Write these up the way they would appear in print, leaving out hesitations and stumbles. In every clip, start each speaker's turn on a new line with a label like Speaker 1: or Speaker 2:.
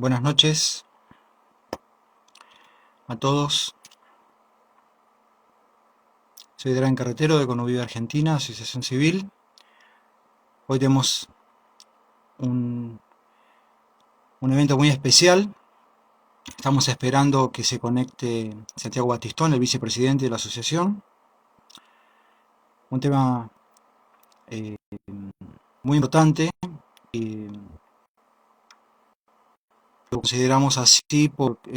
Speaker 1: Buenas noches a todos. Soy Adrián Carretero de Conuvive Argentina, Asociación Civil. Hoy tenemos un evento muy especial. Estamos esperando que se conecte Santiago Batistón, el vicepresidente de la asociación. Un tema muy importante y lo consideramos así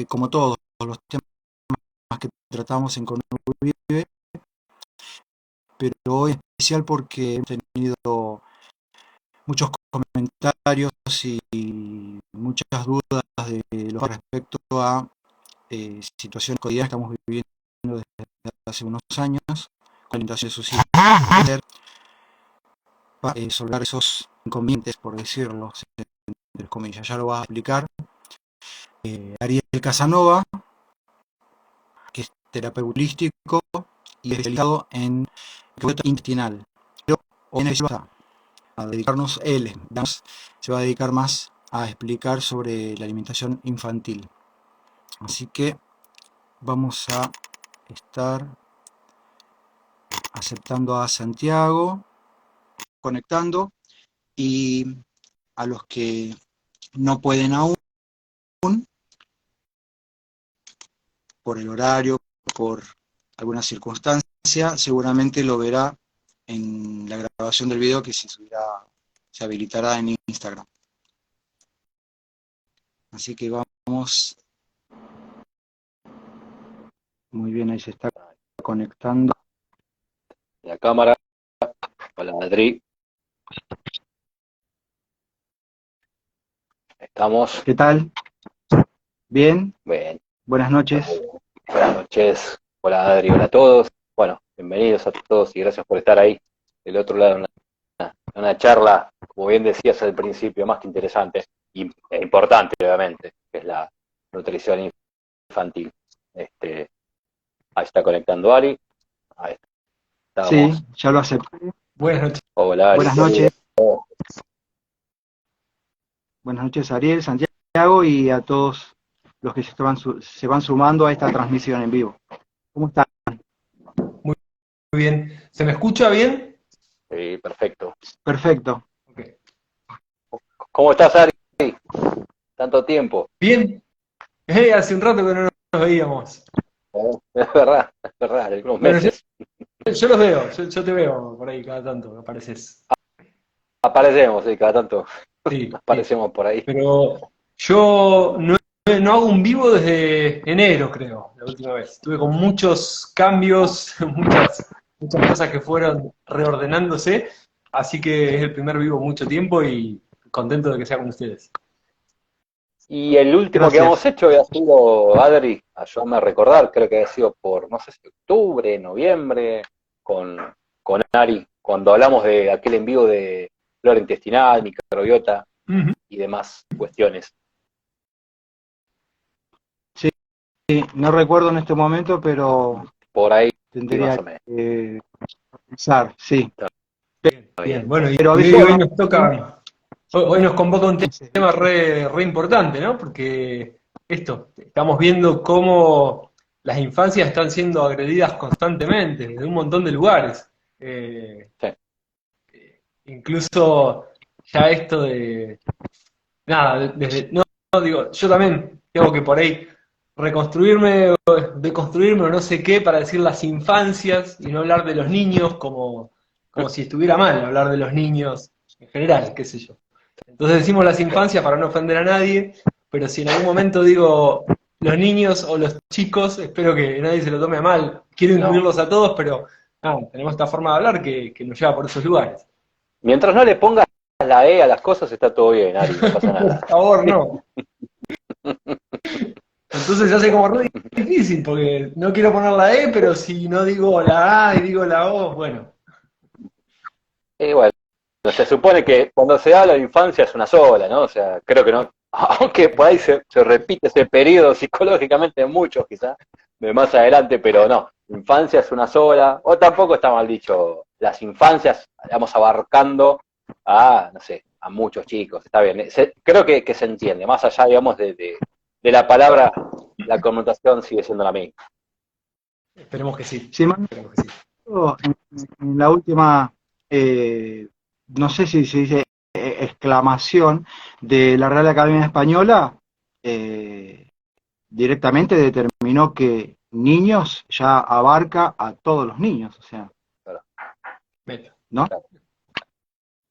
Speaker 1: como todos los temas que tratamos en Conuvive, pero hoy es especial porque hemos tenido muchos comentarios y muchas dudas respecto a situaciones cotidianas que estamos viviendo desde hace unos años, con la orientación de sus hijos, para solventar esos inconvenientes, por decirlo, entre comillas. Ya lo va a explicar Ariel Casanova, que es terapeuta holístico y especializado en microbiota intestinal. Pero hoy a dedicarnos, se va a dedicar más a explicar sobre la alimentación infantil. Así que vamos a estar aceptando a Santiago, conectando, y a los que no pueden aún, por el horario, por alguna circunstancia, seguramente lo verá en la grabación del video que se habilitará en Instagram. Así que vamos. Muy bien, ahí se está conectando.
Speaker 2: La cámara. Hola, Adri. ¿Estamos?
Speaker 1: ¿Qué tal? ¿Bien?
Speaker 2: Bien.
Speaker 1: Buenas noches.
Speaker 2: Buenas noches. Hola, Adri. Hola a todos. Bueno, bienvenidos a todos y gracias por estar ahí del otro lado de una charla, como bien decías al principio, más que interesante e importante, obviamente, que es la nutrición infantil. Ahí está conectando Ari. Ahí estamos.
Speaker 1: Sí, ya lo acepté.
Speaker 3: Buenas noches.
Speaker 2: Hola, Ari.
Speaker 1: Buenas noches. Buenas noches, Ariel, Santiago y a todos los que se van sumando a esta transmisión en vivo. ¿Cómo están?
Speaker 3: Muy bien. ¿Se me escucha bien?
Speaker 2: Sí, perfecto.
Speaker 1: Perfecto.
Speaker 3: Okay.
Speaker 2: ¿Cómo estás, Ari? Tanto tiempo.
Speaker 3: Bien. Hace un rato que no nos veíamos.
Speaker 2: Es verdad, algunos
Speaker 3: Bueno,
Speaker 2: meses.
Speaker 3: yo los veo, yo te veo por ahí cada tanto, apareces.
Speaker 2: Aparecemos, sí, cada tanto
Speaker 3: Sí,
Speaker 2: aparecemos por ahí.
Speaker 3: pero yo no hago un vivo desde enero, creo, la última vez. Estuve con muchos cambios, muchas cosas que fueron reordenándose, así que es el primer vivo en mucho tiempo y contento de que sea con ustedes.
Speaker 2: Y el último que hemos hecho había sido, Adri, ayúdame a recordar, creo que había sido por, no sé si octubre, noviembre, con Ari, cuando hablamos de aquel envío de flora intestinal, microbiota y demás cuestiones.
Speaker 1: Sí, no recuerdo en este momento, pero
Speaker 2: por ahí
Speaker 1: tendría que pensar, sí.
Speaker 3: Bien, bueno, y
Speaker 1: pero
Speaker 3: hoy nos toca, hoy nos convoca un tema re importante, ¿no? Porque estamos viendo cómo las infancias están siendo agredidas constantemente, desde un montón de lugares.
Speaker 2: Sí.
Speaker 3: Incluso ya esto nada, digo, yo también tengo que por ahí reconstruirme, deconstruirme o no sé qué para decir las infancias y no hablar de los niños como si estuviera mal hablar de los niños en general, qué sé yo. Entonces decimos las infancias para no ofender a nadie, pero si en algún momento digo los niños o los chicos, espero que nadie se lo tome a mal. Quiero incluirlos a todos, pero tenemos esta forma de hablar que nos lleva por esos lugares.
Speaker 2: Mientras no le pongas la E a las cosas, está todo bien, Ari, no pasa nada.
Speaker 3: Por favor, no. Entonces se hace como re difícil, porque no quiero poner la E, pero si no digo la A y digo la O, bueno.
Speaker 2: Bueno, se supone que cuando se habla de infancia es una sola, ¿no? O sea, creo que no, aunque por ahí se repite ese periodo psicológicamente en muchos quizás, de más adelante, pero no, infancia es una sola, o tampoco está mal dicho, las infancias, vamos abarcando a, no sé, a muchos chicos, está bien. Creo que se entiende, más allá, digamos, de la palabra, la connotación sigue siendo la misma.
Speaker 3: Esperemos que sí.
Speaker 1: Sí, Manu,
Speaker 3: Esperemos que sí.
Speaker 1: en la última, no sé si se dice exclamación de la Real Academia Española, directamente determinó que niños ya abarca a todos los niños, o sea,
Speaker 2: Claro.
Speaker 1: ¿no?
Speaker 2: Claro.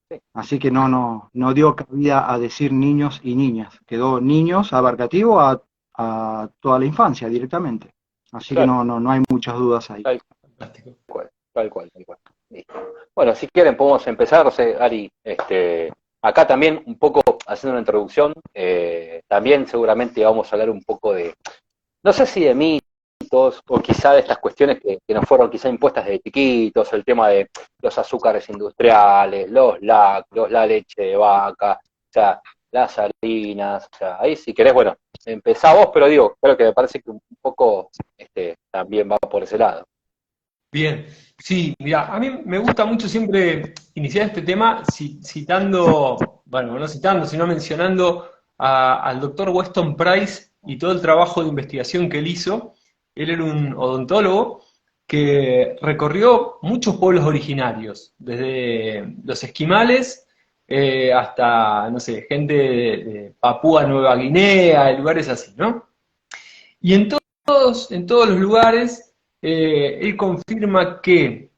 Speaker 2: Sí.
Speaker 1: Así que no dio cabida a decir niños y niñas, quedó niños abarcativo a toda la infancia directamente. Así que
Speaker 2: Claro.
Speaker 1: no hay muchas dudas ahí.
Speaker 3: Fantástico.
Speaker 2: Tal cual. Listo. Bueno, si quieren podemos empezar, no sé, Ari, acá también un poco haciendo una introducción, también seguramente vamos a hablar un poco de, no sé si de mitos o quizá de estas cuestiones que nos fueron quizá impuestas desde chiquitos, el tema de los azúcares industriales, los lácteos, la leche de vaca, o sea, las harinas, o sea, ahí si querés, bueno, empezá vos, pero digo, creo que me parece que un poco también va por ese lado.
Speaker 3: Bien, sí, mira, a mí me gusta mucho siempre iniciar este tema citando, bueno, no citando, sino mencionando al doctor Weston Price y todo el trabajo de investigación que él hizo. Él era un odontólogo que recorrió muchos pueblos originarios, desde los esquimales hasta, no sé, gente de Papúa Nueva Guinea, de lugares así, ¿no? Y en todos los lugares, él confirma que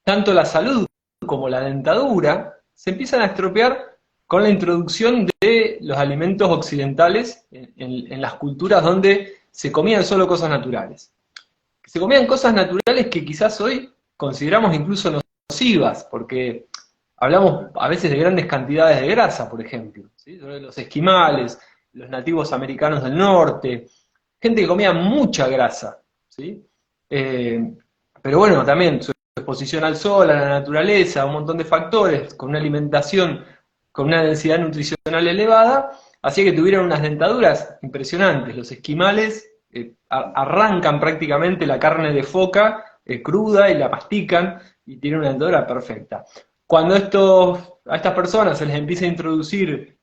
Speaker 3: tanto la salud como la dentadura se empiezan a estropear con la introducción de los alimentos occidentales en las culturas donde se comían solo cosas naturales. Se comían cosas naturales que quizás hoy consideramos incluso nocivas, porque hablamos a veces de grandes cantidades de grasa, por ejemplo, ¿sí? Sobre los esquimales, los nativos americanos del norte, gente que comía mucha grasa, ¿sí? Pero bueno, también su exposición al sol, a la naturaleza, un montón de factores, con una alimentación con una densidad nutricional elevada, hacía que tuvieran unas dentaduras impresionantes. Los esquimales arrancan prácticamente la carne de foca cruda y la mastican y tienen una dentadura perfecta. Cuando a estas personas se les empieza a introducir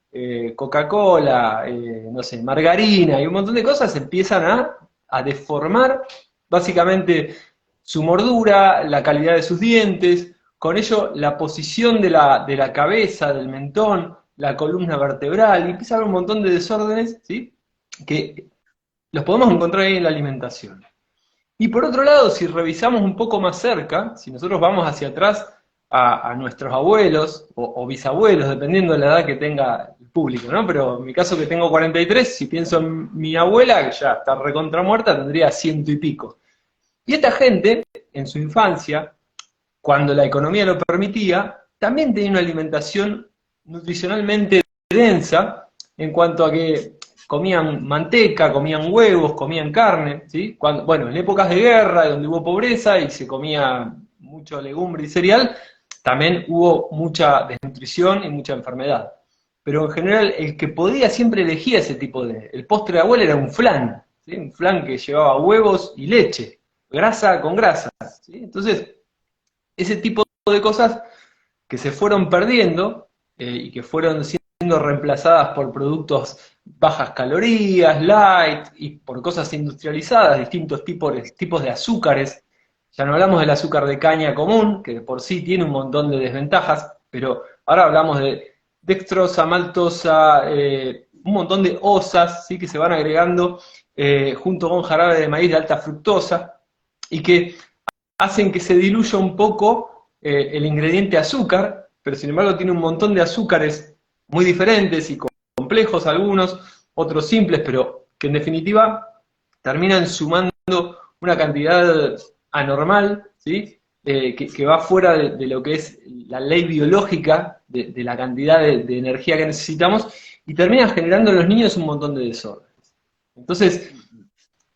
Speaker 3: Coca-Cola, no sé, margarina y un montón de cosas, empiezan a deformar básicamente su mordura, la calidad de sus dientes, con ello la posición de la cabeza, del mentón, la columna vertebral, y empieza a haber un montón de desórdenes, ¿sí? Que los podemos encontrar ahí en la alimentación. Y por otro lado, si revisamos un poco más cerca, si nosotros vamos hacia atrás a nuestros abuelos o bisabuelos, dependiendo de la edad que tenga el público, ¿no? Pero en mi caso que tengo 43, si pienso en mi abuela, que ya está recontra muerta, tendría 100 y pico. Y esta gente, en su infancia, cuando la economía lo permitía, también tenía una alimentación nutricionalmente densa en cuanto a que comían manteca, comían huevos, comían carne, ¿sí? Bueno, en épocas de guerra, donde hubo pobreza y se comía mucho legumbre y cereal, también hubo mucha desnutrición y mucha enfermedad. Pero en general, el que podía siempre elegía ese tipo de... El postre de abuela era un flan, ¿sí? Un flan que llevaba huevos y leche, grasa con grasa, ¿sí? Entonces, ese tipo de cosas que se fueron perdiendo y que fueron siendo reemplazadas por productos bajas calorías, light, y por cosas industrializadas, distintos tipos de azúcares. Ya no hablamos del azúcar de caña común, que por sí tiene un montón de desventajas, pero ahora hablamos de dextrosa, maltosa, un montón de osas, ¿sí? Que se van agregando junto con jarabe de maíz de alta fructosa, y que hacen que se diluya un poco el ingrediente azúcar, pero sin embargo tiene un montón de azúcares muy diferentes y complejos algunos, otros simples, pero que en definitiva terminan sumando una cantidad anormal, ¿sí? Que va fuera de lo que es la ley biológica de la cantidad de energía que necesitamos y terminan generando en los niños un montón de desórdenes. Entonces,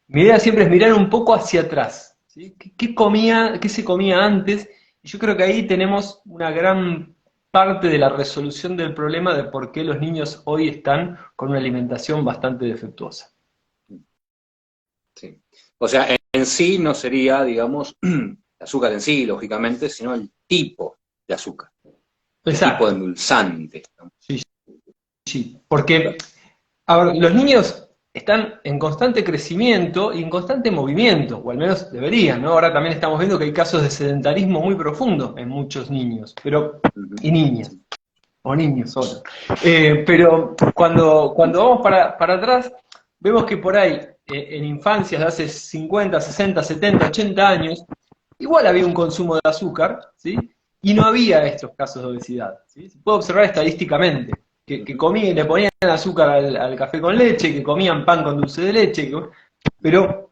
Speaker 3: mi idea siempre es mirar un poco hacia atrás, ¿sí? ¿Qué se comía antes? Y yo creo que ahí tenemos una gran parte de la resolución del problema de por qué los niños hoy están con una alimentación bastante defectuosa.
Speaker 2: Sí. O sea, en sí no sería, digamos, el azúcar en sí, lógicamente, sino el tipo de azúcar.
Speaker 3: Exacto.
Speaker 4: tipo de endulzante.
Speaker 3: Sí, sí. Porque, a ver, los niños están en constante crecimiento y en constante movimiento, o al menos deberían, ¿no? Ahora también estamos viendo que hay casos de sedentarismo muy profundo en muchos niños, y niñas, o niños solo. Pero cuando vamos para atrás, vemos que por ahí, en infancias de hace 50, 60, 70, 80 años, igual había un consumo de azúcar, ¿sí? Y no había estos casos de obesidad, ¿sí? Se puede observar estadísticamente, que comían, le ponían azúcar al café con leche, que comían pan con dulce de leche, pero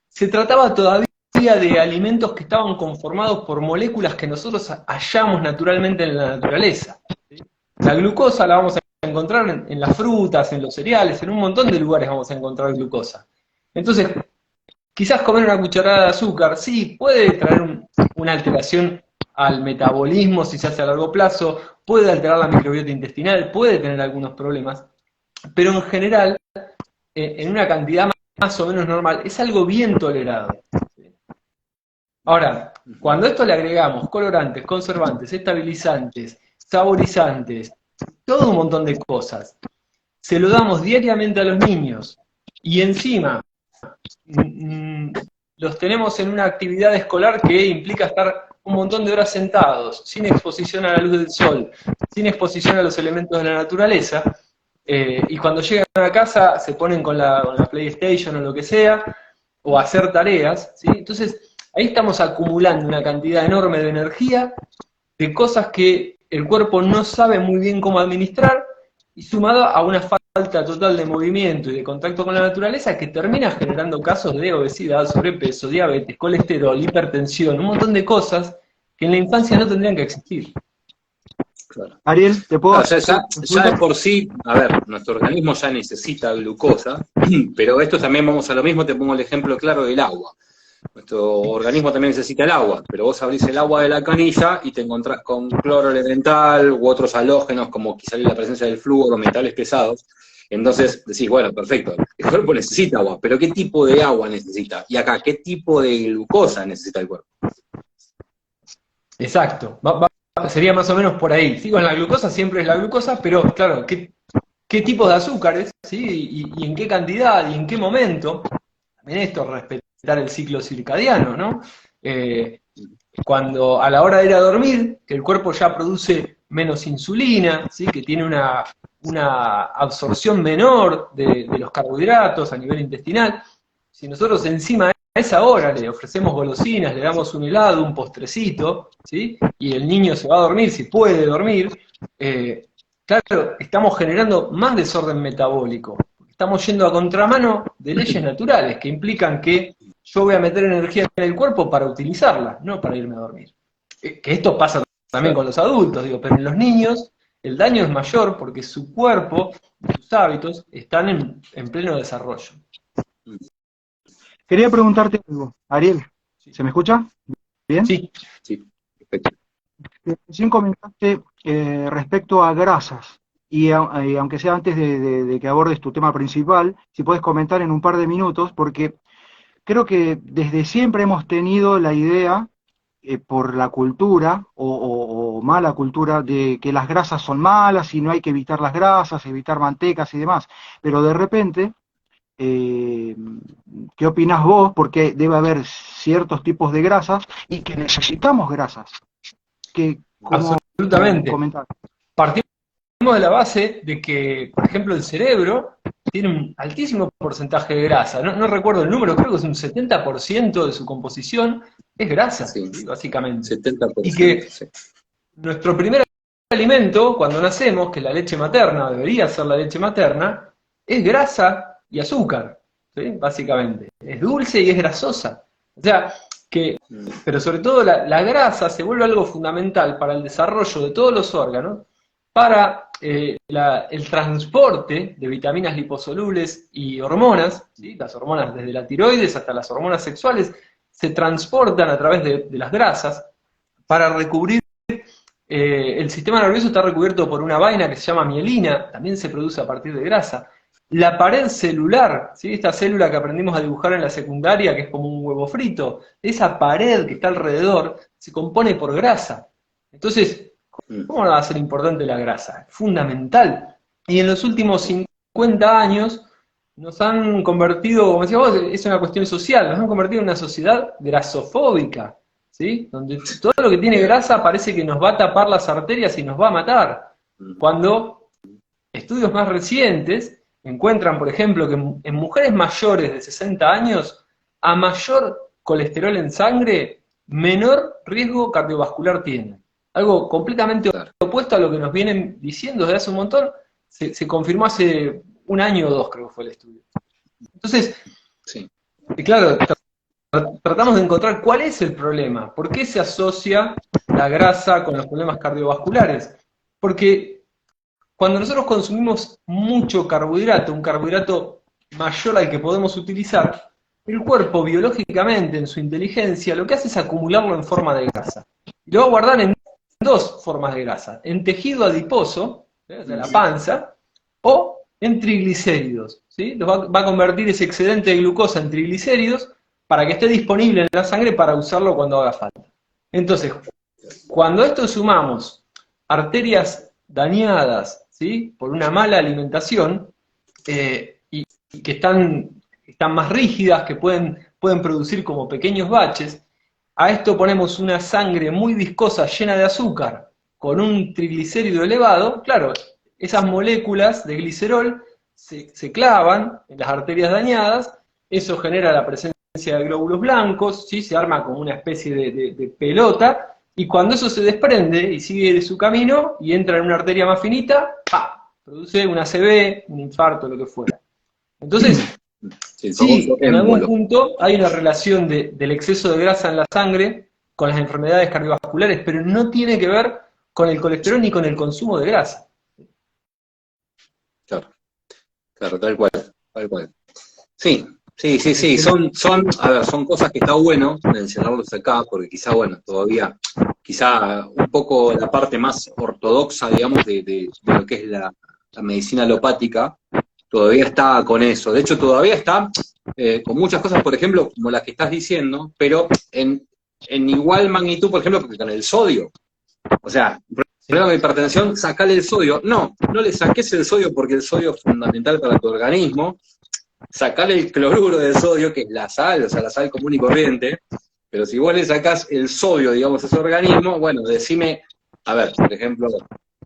Speaker 3: se trataba todavía de alimentos que estaban conformados por moléculas que nosotros hallamos naturalmente en la naturaleza, ¿sí? La glucosa la vamos a encontrar en las frutas, en los cereales, en un montón de lugares vamos a encontrar glucosa. Entonces, quizás comer una cucharada de azúcar, sí, puede traer una alteración al metabolismo si se hace a largo plazo, puede alterar la microbiota intestinal, puede tener algunos problemas, pero en general, en una cantidad más o menos normal, es algo bien tolerado. Ahora, cuando a esto le agregamos colorantes, conservantes, estabilizantes, saborizantes, todo un montón de cosas, se lo damos diariamente a los niños, y encima los tenemos en una actividad escolar que implica estar un montón de horas sentados, sin exposición a la luz del sol, sin exposición a los elementos de la naturaleza, y cuando llegan a casa se ponen con la PlayStation o lo que sea, o a hacer tareas, ¿sí? Entonces ahí estamos acumulando una cantidad enorme de energía, de cosas que el cuerpo no sabe muy bien cómo administrar, y sumado a una falta total de movimiento y de contacto con la naturaleza que termina generando casos de obesidad, sobrepeso, diabetes, colesterol, hipertensión, un montón de cosas que en la infancia no tendrían que existir.
Speaker 4: Claro.
Speaker 1: Ariel, ¿te puedo
Speaker 4: Claro, ya de por sí, a ver, nuestro organismo ya necesita glucosa, pero esto también vamos a lo mismo, te pongo el ejemplo claro del agua. Nuestro organismo también necesita el agua, pero vos abrís el agua de la canilla y te encontrás con cloro elemental u otros halógenos, como quizá la presencia del flúor o metales pesados. Entonces decís, bueno, perfecto, el cuerpo necesita agua, pero ¿qué tipo de agua necesita? Y acá, ¿qué tipo de glucosa necesita el cuerpo?
Speaker 3: Exacto, sería más o menos por ahí. Sigo en la glucosa, siempre es la glucosa, pero claro, ¿qué tipos de azúcares? ¿Sí? Y en qué cantidad y en qué momento? También esto, respetar el ciclo circadiano, ¿no? Cuando a la hora de ir a dormir, que el cuerpo ya produce menos insulina, ¿sí? Que tiene una absorción menor de los carbohidratos a nivel intestinal, si nosotros encima a esa hora le ofrecemos golosinas, le damos un helado, un postrecito, ¿sí? Y el niño se va a dormir, si puede dormir, claro, estamos generando más desorden metabólico. Estamos yendo a contramano de leyes naturales que implican que yo voy a meter energía en el cuerpo para utilizarla, no para irme a dormir. Que esto pasa también con los adultos, digo, pero en los niños el daño es mayor porque su cuerpo, sus hábitos, están en pleno desarrollo.
Speaker 1: Quería preguntarte algo, Ariel, ¿se me escucha? ¿Bien?
Speaker 3: Sí.
Speaker 4: Sí, perfecto.
Speaker 1: Recién comentaste respecto a grasas, y aunque sea antes de que abordes tu tema principal, si puedes comentar en un par de minutos, porque creo que desde siempre hemos tenido la idea, por la cultura, o mala cultura, de que las grasas son malas y no hay que evitar las grasas, evitar mantecas y demás, pero de repente... ¿qué opinás vos? Porque debe haber ciertos tipos de grasas y que necesitamos grasas. ¿Cómo
Speaker 3: Absolutamente.
Speaker 1: comentar?
Speaker 3: Partimos de la base de que, por ejemplo, el cerebro tiene un altísimo porcentaje de grasa. No recuerdo el número, creo que es un 70% de su composición es grasa,
Speaker 4: Sí,
Speaker 3: ¿sí? Básicamente.
Speaker 4: 70%.
Speaker 3: Y que
Speaker 4: sí.
Speaker 3: nuestro primer alimento, cuando nacemos, que la leche materna, debería ser la leche materna, es grasa y azúcar, ¿sí? Básicamente. Es dulce y es grasosa. O sea, pero sobre todo la grasa se vuelve algo fundamental para el desarrollo de todos los órganos, para el transporte de vitaminas liposolubles y hormonas, ¿sí? Las hormonas desde la tiroides hasta las hormonas sexuales se transportan a través de las grasas para recubrir. El sistema nervioso está recubierto por una vaina que se llama mielina, también se produce a partir de grasa. La pared celular, ¿sí? Esta célula que aprendimos a dibujar en la secundaria, que es como un huevo frito, esa pared que está alrededor se compone por grasa. Entonces, ¿Cómo no va a ser importante la grasa? Es fundamental. Y en los últimos 50 años nos han convertido, como decías vos, es una cuestión social, nos han convertido en una sociedad grasofóbica, ¿sí? Donde todo lo que tiene grasa parece que nos va a tapar las arterias y nos va a matar. Cuando estudios más recientes encuentran, por ejemplo, que en mujeres mayores de 60 años, a mayor colesterol en sangre, menor riesgo cardiovascular tienen. Algo completamente opuesto a lo que nos vienen diciendo desde hace un montón. Se confirmó hace un año o dos, creo que fue el estudio. Entonces,
Speaker 4: Sí.
Speaker 3: claro, tratamos de encontrar cuál es el problema. ¿Por qué se asocia la grasa con los problemas cardiovasculares? Porque cuando nosotros consumimos mucho carbohidrato, un carbohidrato mayor al que podemos utilizar, el cuerpo biológicamente, en su inteligencia, lo que hace es acumularlo en forma de grasa. Y lo va a guardar en dos formas de grasa: en tejido adiposo, o sea, la panza, o en triglicéridos, ¿sí? Va a convertir ese excedente de glucosa en triglicéridos para que esté disponible en la sangre para usarlo cuando haga falta. Entonces, cuando a esto sumamos arterias dañadas, ¿sí?, por una mala alimentación, y que están más rígidas, que pueden producir como pequeños baches, a esto ponemos una sangre muy viscosa llena de azúcar con un triglicérido elevado. Claro, esas moléculas de glicerol se clavan en las arterias dañadas, eso genera la presencia de glóbulos blancos, ¿sí? Se arma como una especie de pelota, y cuando eso se desprende y sigue su camino y entra en una arteria más finita, ¡pa!, produce una ACV, un infarto, lo que fuera. Entonces, sí, en algún punto hay una relación del exceso de grasa en la sangre con las enfermedades cardiovasculares, pero no tiene que ver con el colesterol ni con el consumo de grasa.
Speaker 4: Claro, tal cual. Sí, son cosas que está bueno mencionarlos acá, porque quizá un poco la parte más ortodoxa, digamos, de lo que es la medicina alopática, todavía está con eso. De hecho, todavía está con muchas cosas, por ejemplo, como las que estás diciendo, pero en igual magnitud, por ejemplo, que con el sodio. O sea, problema de hipertensión, sacale el sodio. No le saques el sodio porque el sodio es fundamental para tu organismo. Sacale el cloruro de sodio, que es la sal, o sea, la sal común y corriente. Pero si vos le sacás el sodio, digamos, a ese organismo, bueno, decime, a ver, por ejemplo,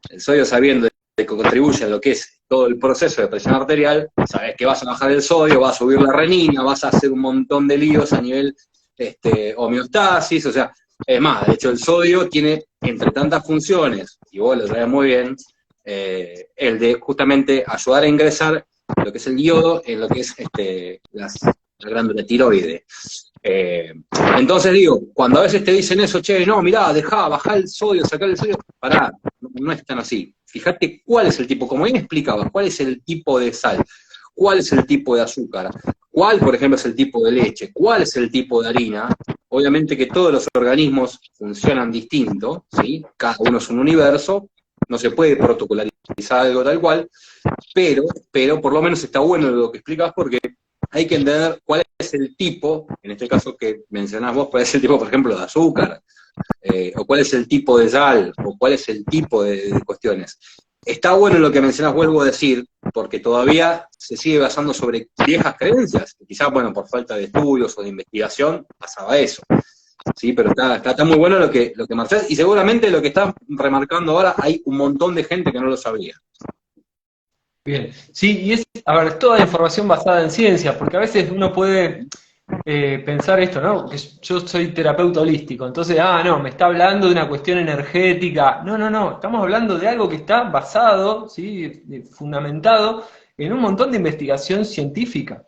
Speaker 4: el sodio, sabiendo que contribuye a lo que es todo el proceso de presión arterial, sabés que vas a bajar el sodio, vas a subir la renina, vas a hacer un montón de líos a nivel homeostasis, o sea, es más, de hecho el sodio tiene, entre tantas funciones, y vos lo sabés muy bien, el de justamente ayudar a ingresar lo que es el yodo en lo que es la glándula tiroide. Entonces digo, cuando a veces te dicen eso, che, no, mirá, bajá el sodio, sacá el sodio, pará, no es tan así. Fíjate cuál es el tipo, como bien explicaba, cuál es el tipo de sal, cuál es el tipo de azúcar, cuál, por ejemplo, es el tipo de leche, cuál es el tipo de harina. Obviamente que todos los organismos funcionan distinto, ¿sí? Cada uno es un universo, no se puede protocolarizar algo tal cual, pero por lo menos está bueno lo que explicas, porque hay que entender cuál es el tipo, en este caso que mencionás vos, cuál es el tipo, por ejemplo, de azúcar, o cuál es el tipo de sal, o cuál es el tipo de cuestiones. Está bueno lo que mencionás, vuelvo a decir, porque todavía se sigue basando sobre viejas creencias, y quizás, bueno, por falta de estudios o de investigación pasaba eso. Sí, pero está muy bueno lo que marcás, y seguramente lo que estás remarcando ahora, hay un montón de gente que no lo sabía.
Speaker 3: Bien, sí, y es toda información basada en ciencia, porque a veces uno puede pensar esto, ¿no? Que yo soy terapeuta holístico, entonces, no, me está hablando de una cuestión energética. No, estamos hablando de algo que está basado, ¿sí?, fundamentado en un montón de investigación científica.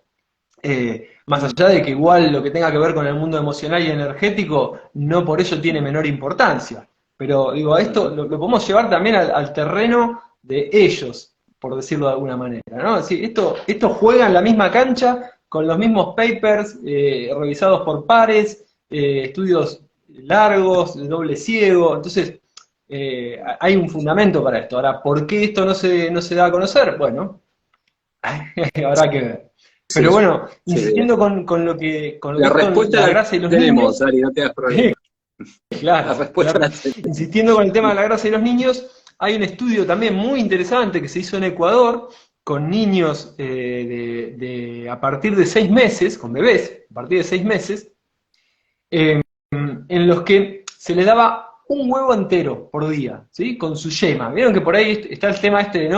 Speaker 3: Más allá de que igual lo que tenga que ver con el mundo emocional y energético, no por ello tiene menor importancia. Pero digo, esto lo podemos llevar también al terreno de ellos, por decirlo de alguna manera, ¿no? Es decir, esto juega en la misma cancha, con los mismos papers revisados por pares, estudios largos, de doble ciego. Entonces, hay un fundamento para esto. Ahora, ¿por qué esto no se da a conocer? Bueno, habrá que ver. Pero bueno, insistiendo con lo que
Speaker 4: la respuesta
Speaker 3: la grasa y los
Speaker 4: tenemos,
Speaker 3: niños,
Speaker 4: Ari, no te das problema.
Speaker 3: Claro,
Speaker 4: La respuesta
Speaker 3: claro. Insistiendo con el tema de la grasa de los niños, hay un estudio también muy interesante que se hizo en Ecuador con niños a partir de 6 meses, con bebés, a partir de 6 meses, en los que se les daba un huevo entero por día, ¿sí? Con su yema. Vieron que por ahí está el tema este de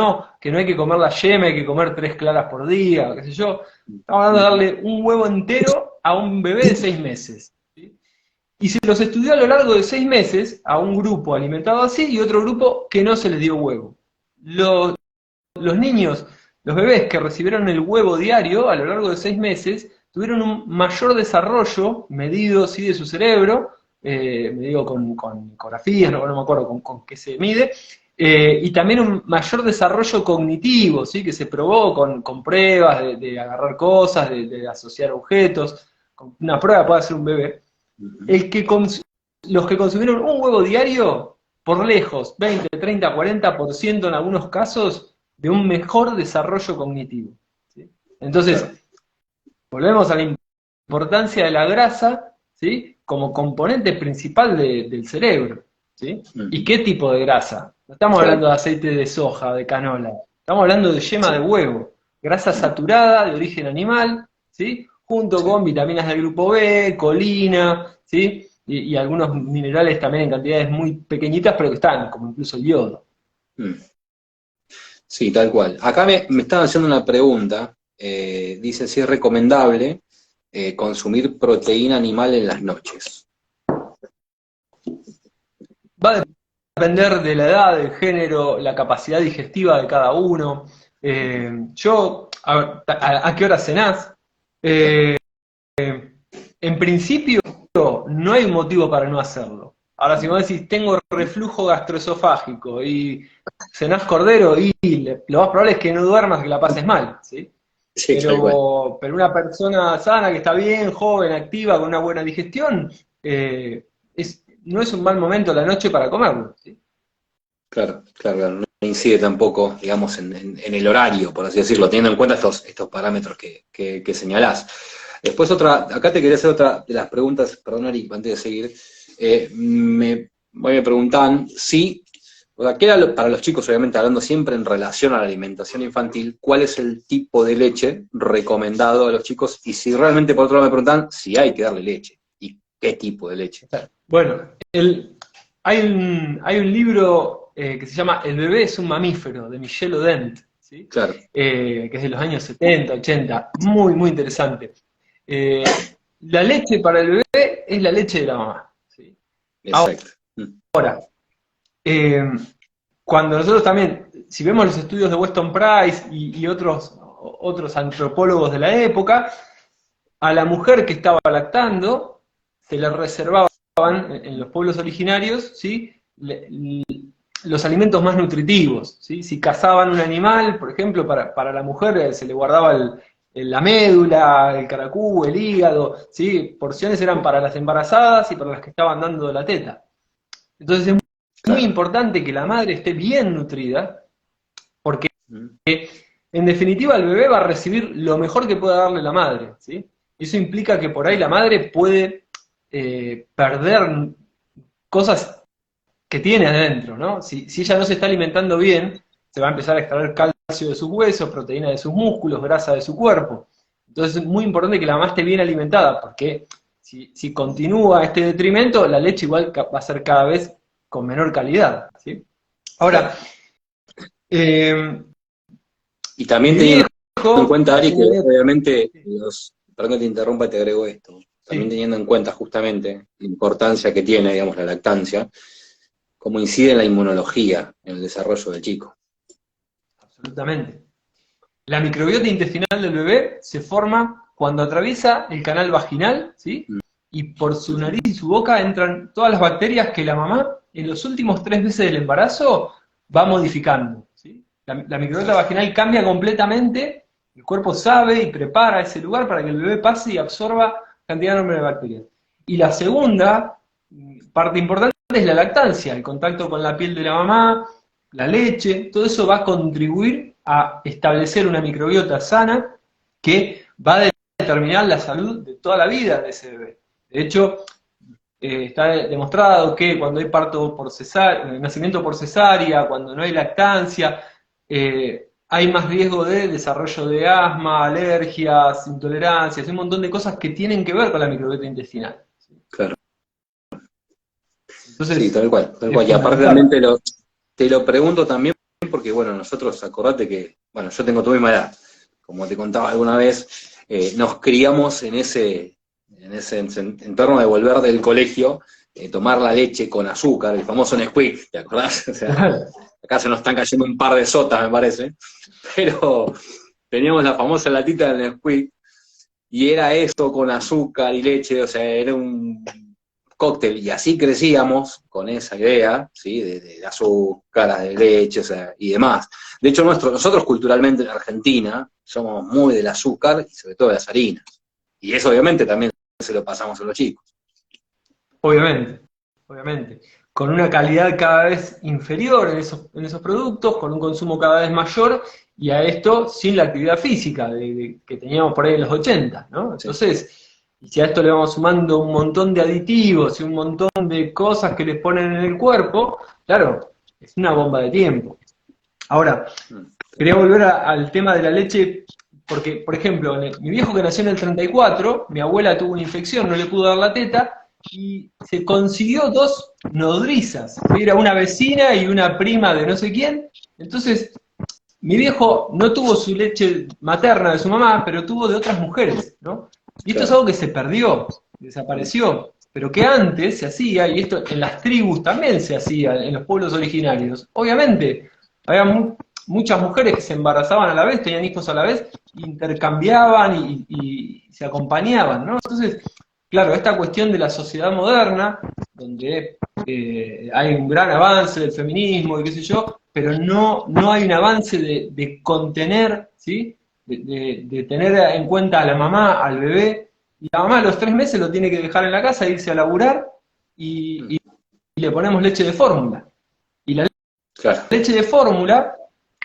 Speaker 3: que no hay que comer la yema, hay que comer 3 claras por día, qué sé yo. Estamos hablando de darle un huevo entero a un bebé de 6 meses. ¿Sí? Y se los estudió a lo largo de 6 meses a un grupo alimentado así y otro grupo que no se les dio huevo. Los niños, los bebés que recibieron el huevo diario a lo largo de 6 meses, tuvieron un mayor desarrollo medido sí, de su cerebro, medido con ecografías, no me acuerdo con qué se mide, y también un mayor desarrollo cognitivo, ¿sí? Que se probó con pruebas de agarrar cosas, de asociar objetos, una prueba puede hacer un bebé. Los que consumieron un huevo diario, por lejos, 20, 30, 40% en algunos casos, de un mejor desarrollo cognitivo. ¿Sí? Entonces, volvemos a la importancia de la grasa, ¿sí? Como componente principal del cerebro. ¿Sí? ¿Y qué tipo de grasa? No estamos hablando de aceite de soja, de canola, estamos hablando de yema de huevo, grasa saturada de origen animal, ¿sí? Junto con vitaminas del grupo B, colina, ¿sí? Y algunos minerales también en cantidades muy pequeñitas, pero que están, como incluso el yodo.
Speaker 4: Sí, tal cual. Acá me están haciendo una pregunta. Dice si es recomendable consumir proteína animal en las noches.
Speaker 3: Va a depender de la edad, del género, la capacidad digestiva de cada uno. ¿A qué hora cenás? En principio, no hay un motivo para no hacerlo. Ahora, si vos decís, tengo reflujo gastroesofágico y cenás cordero, y lo más probable es que no duermas, que la pases mal, ¿sí?
Speaker 4: Sí, tal cual.
Speaker 3: Pero una persona sana, que está bien, joven, activa, con una buena digestión, no es un mal momento la noche para comerlo, ¿sí?
Speaker 4: Claro. No incide tampoco, digamos, en el horario, por así decirlo, teniendo en cuenta estos parámetros que señalás. Después acá te quería hacer otra de las preguntas, perdón Ari, antes de seguir, me preguntaban si, o sea, ¿qué era para los chicos, obviamente hablando siempre en relación a la alimentación infantil, cuál es el tipo de leche recomendado a los chicos? Y si realmente, por otro lado, me preguntan si hay que darle leche, y qué tipo de leche.
Speaker 3: Bueno, hay un libro que se llama El bebé es un mamífero, de Michel Odent, ¿sí?
Speaker 4: Claro.
Speaker 3: Que es de los años 70, 80, muy, muy interesante. La leche para el bebé es la leche de la mamá, ¿sí?
Speaker 4: Exacto.
Speaker 3: Ahora, cuando nosotros también, si vemos los estudios de Weston Price y otros antropólogos de la época, a la mujer que estaba lactando se le reservaban en los pueblos originarios, ¿sí? Los alimentos más nutritivos, ¿sí? Si cazaban un animal, por ejemplo, para la mujer se le guardaba la médula, el caracú, el hígado, ¿sí? Porciones eran para las embarazadas y para las que estaban dando la teta. Entonces es muy importante que la madre esté bien nutrida, porque en definitiva el bebé va a recibir lo mejor que pueda darle la madre, ¿sí? Eso implica que por ahí la madre puede perder cosas que tiene adentro, ¿no? Si ella no se está alimentando bien, se va a empezar a extraer calcio de sus huesos, proteína de sus músculos, grasa de su cuerpo. Entonces es muy importante que la mamá esté bien alimentada, porque si continúa este detrimento, la leche igual va a ser cada vez con menor calidad, ¿sí? Ahora,
Speaker 4: y también teniendo en cuenta, Ari, que obviamente, perdón que te interrumpa, te agrego esto, también teniendo en cuenta justamente la importancia que tiene, digamos, la lactancia, cómo incide en la inmunología, en el desarrollo del chico.
Speaker 3: Absolutamente. La microbiota intestinal del bebé se forma cuando atraviesa el canal vaginal, ¿sí? Y por su nariz y su boca entran todas las bacterias que la mamá en los últimos 3 meses del embarazo va modificando, ¿sí? La microbiota vaginal cambia completamente, el cuerpo sabe y prepara ese lugar para que el bebé pase y absorba cantidad enorme de bacterias. Y la segunda parte importante es la lactancia, el contacto con la piel de la mamá, la leche, todo eso va a contribuir a establecer una microbiota sana que va a determinar la salud de toda la vida de ese bebé. De hecho, está demostrado que cuando hay parto por nacimiento por cesárea, cuando no hay lactancia, hay más riesgo de desarrollo de asma, alergias, intolerancias, un montón de cosas que tienen que ver con la microbiota intestinal.
Speaker 4: Claro.
Speaker 3: Entonces,
Speaker 4: Sí, tal cual, tal
Speaker 3: es
Speaker 4: cual. Y aparte
Speaker 3: fundamental.
Speaker 4: también te lo pregunto también porque, bueno, nosotros, acordate que, bueno, yo tengo tu misma edad, como te contaba alguna vez, nos criamos en ese entorno de volver del colegio, tomar la leche con azúcar, el famoso Nesquik, ¿te acordás? O sea, acá se nos están cayendo un par de sotas, me parece, pero teníamos la famosa latita del Nesquik, y era esto con azúcar y leche, o sea, era un cóctel, y así crecíamos con esa idea, ¿sí? De azúcar, de leche, o sea, y demás. De hecho, nosotros culturalmente en Argentina somos muy del azúcar y sobre todo de las harinas. Y eso obviamente también se lo pasamos a los chicos.
Speaker 3: Obviamente, obviamente. Con una calidad cada vez inferior en esos productos, con un consumo cada vez mayor, y a esto sin la actividad física que teníamos por ahí en los 80, ¿no?
Speaker 4: Sí.
Speaker 3: Entonces, y si a esto le vamos sumando un montón de aditivos y un montón de cosas que le ponen en el cuerpo, claro, es una bomba de tiempo. Ahora, quería volver al tema de la leche, porque, por ejemplo, mi viejo que nació en el 34, mi abuela tuvo una infección, no le pudo dar la teta, y se consiguió 2 nodrizas. Era una vecina y una prima de no sé quién. Entonces, mi viejo no tuvo su leche materna de su mamá, pero tuvo de otras mujeres, ¿no? Y esto es algo que se perdió, desapareció, pero que antes se hacía, y esto en las tribus también se hacía, en los pueblos originarios. Obviamente, había muchas mujeres que se embarazaban a la vez, tenían hijos a la vez, intercambiaban y se acompañaban, ¿no? Entonces, claro, esta cuestión de la sociedad moderna, donde hay un gran avance del feminismo y qué sé yo, pero no hay un avance de contener, ¿sí? De tener en cuenta a la mamá, al bebé, y la mamá a los 3 meses lo tiene que dejar en la casa, irse a laburar, y le ponemos leche de fórmula. Y la
Speaker 4: Claro.
Speaker 3: leche de fórmula,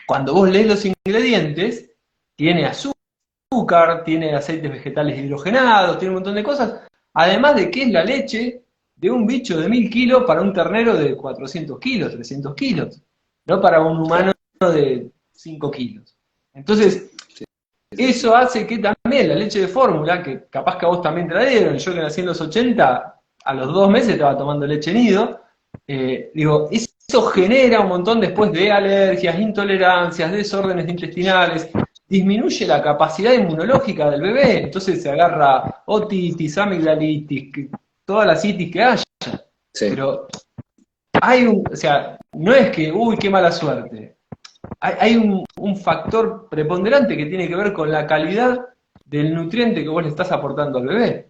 Speaker 3: cuando vos lees los ingredientes, tiene azúcar, tiene aceites vegetales hidrogenados, tiene un montón de cosas, además de que es la leche de un bicho de 1000 kilos para un ternero de 400 kilos, 300 kilos, no para un humano de 5 kilos. Entonces, eso hace que también la leche de fórmula, que capaz que a vos también te la dieron, yo que nací en los 80, a los 2 meses estaba tomando leche nido, digo, eso genera un montón después de alergias, intolerancias, desórdenes intestinales, disminuye la capacidad inmunológica del bebé, entonces se agarra otitis, amigdalitis, toda la citis que haya,
Speaker 4: Sí.
Speaker 3: pero o sea, no es que, uy, qué mala suerte, hay un factor preponderante que tiene que ver con la calidad del nutriente que vos le estás aportando al bebé.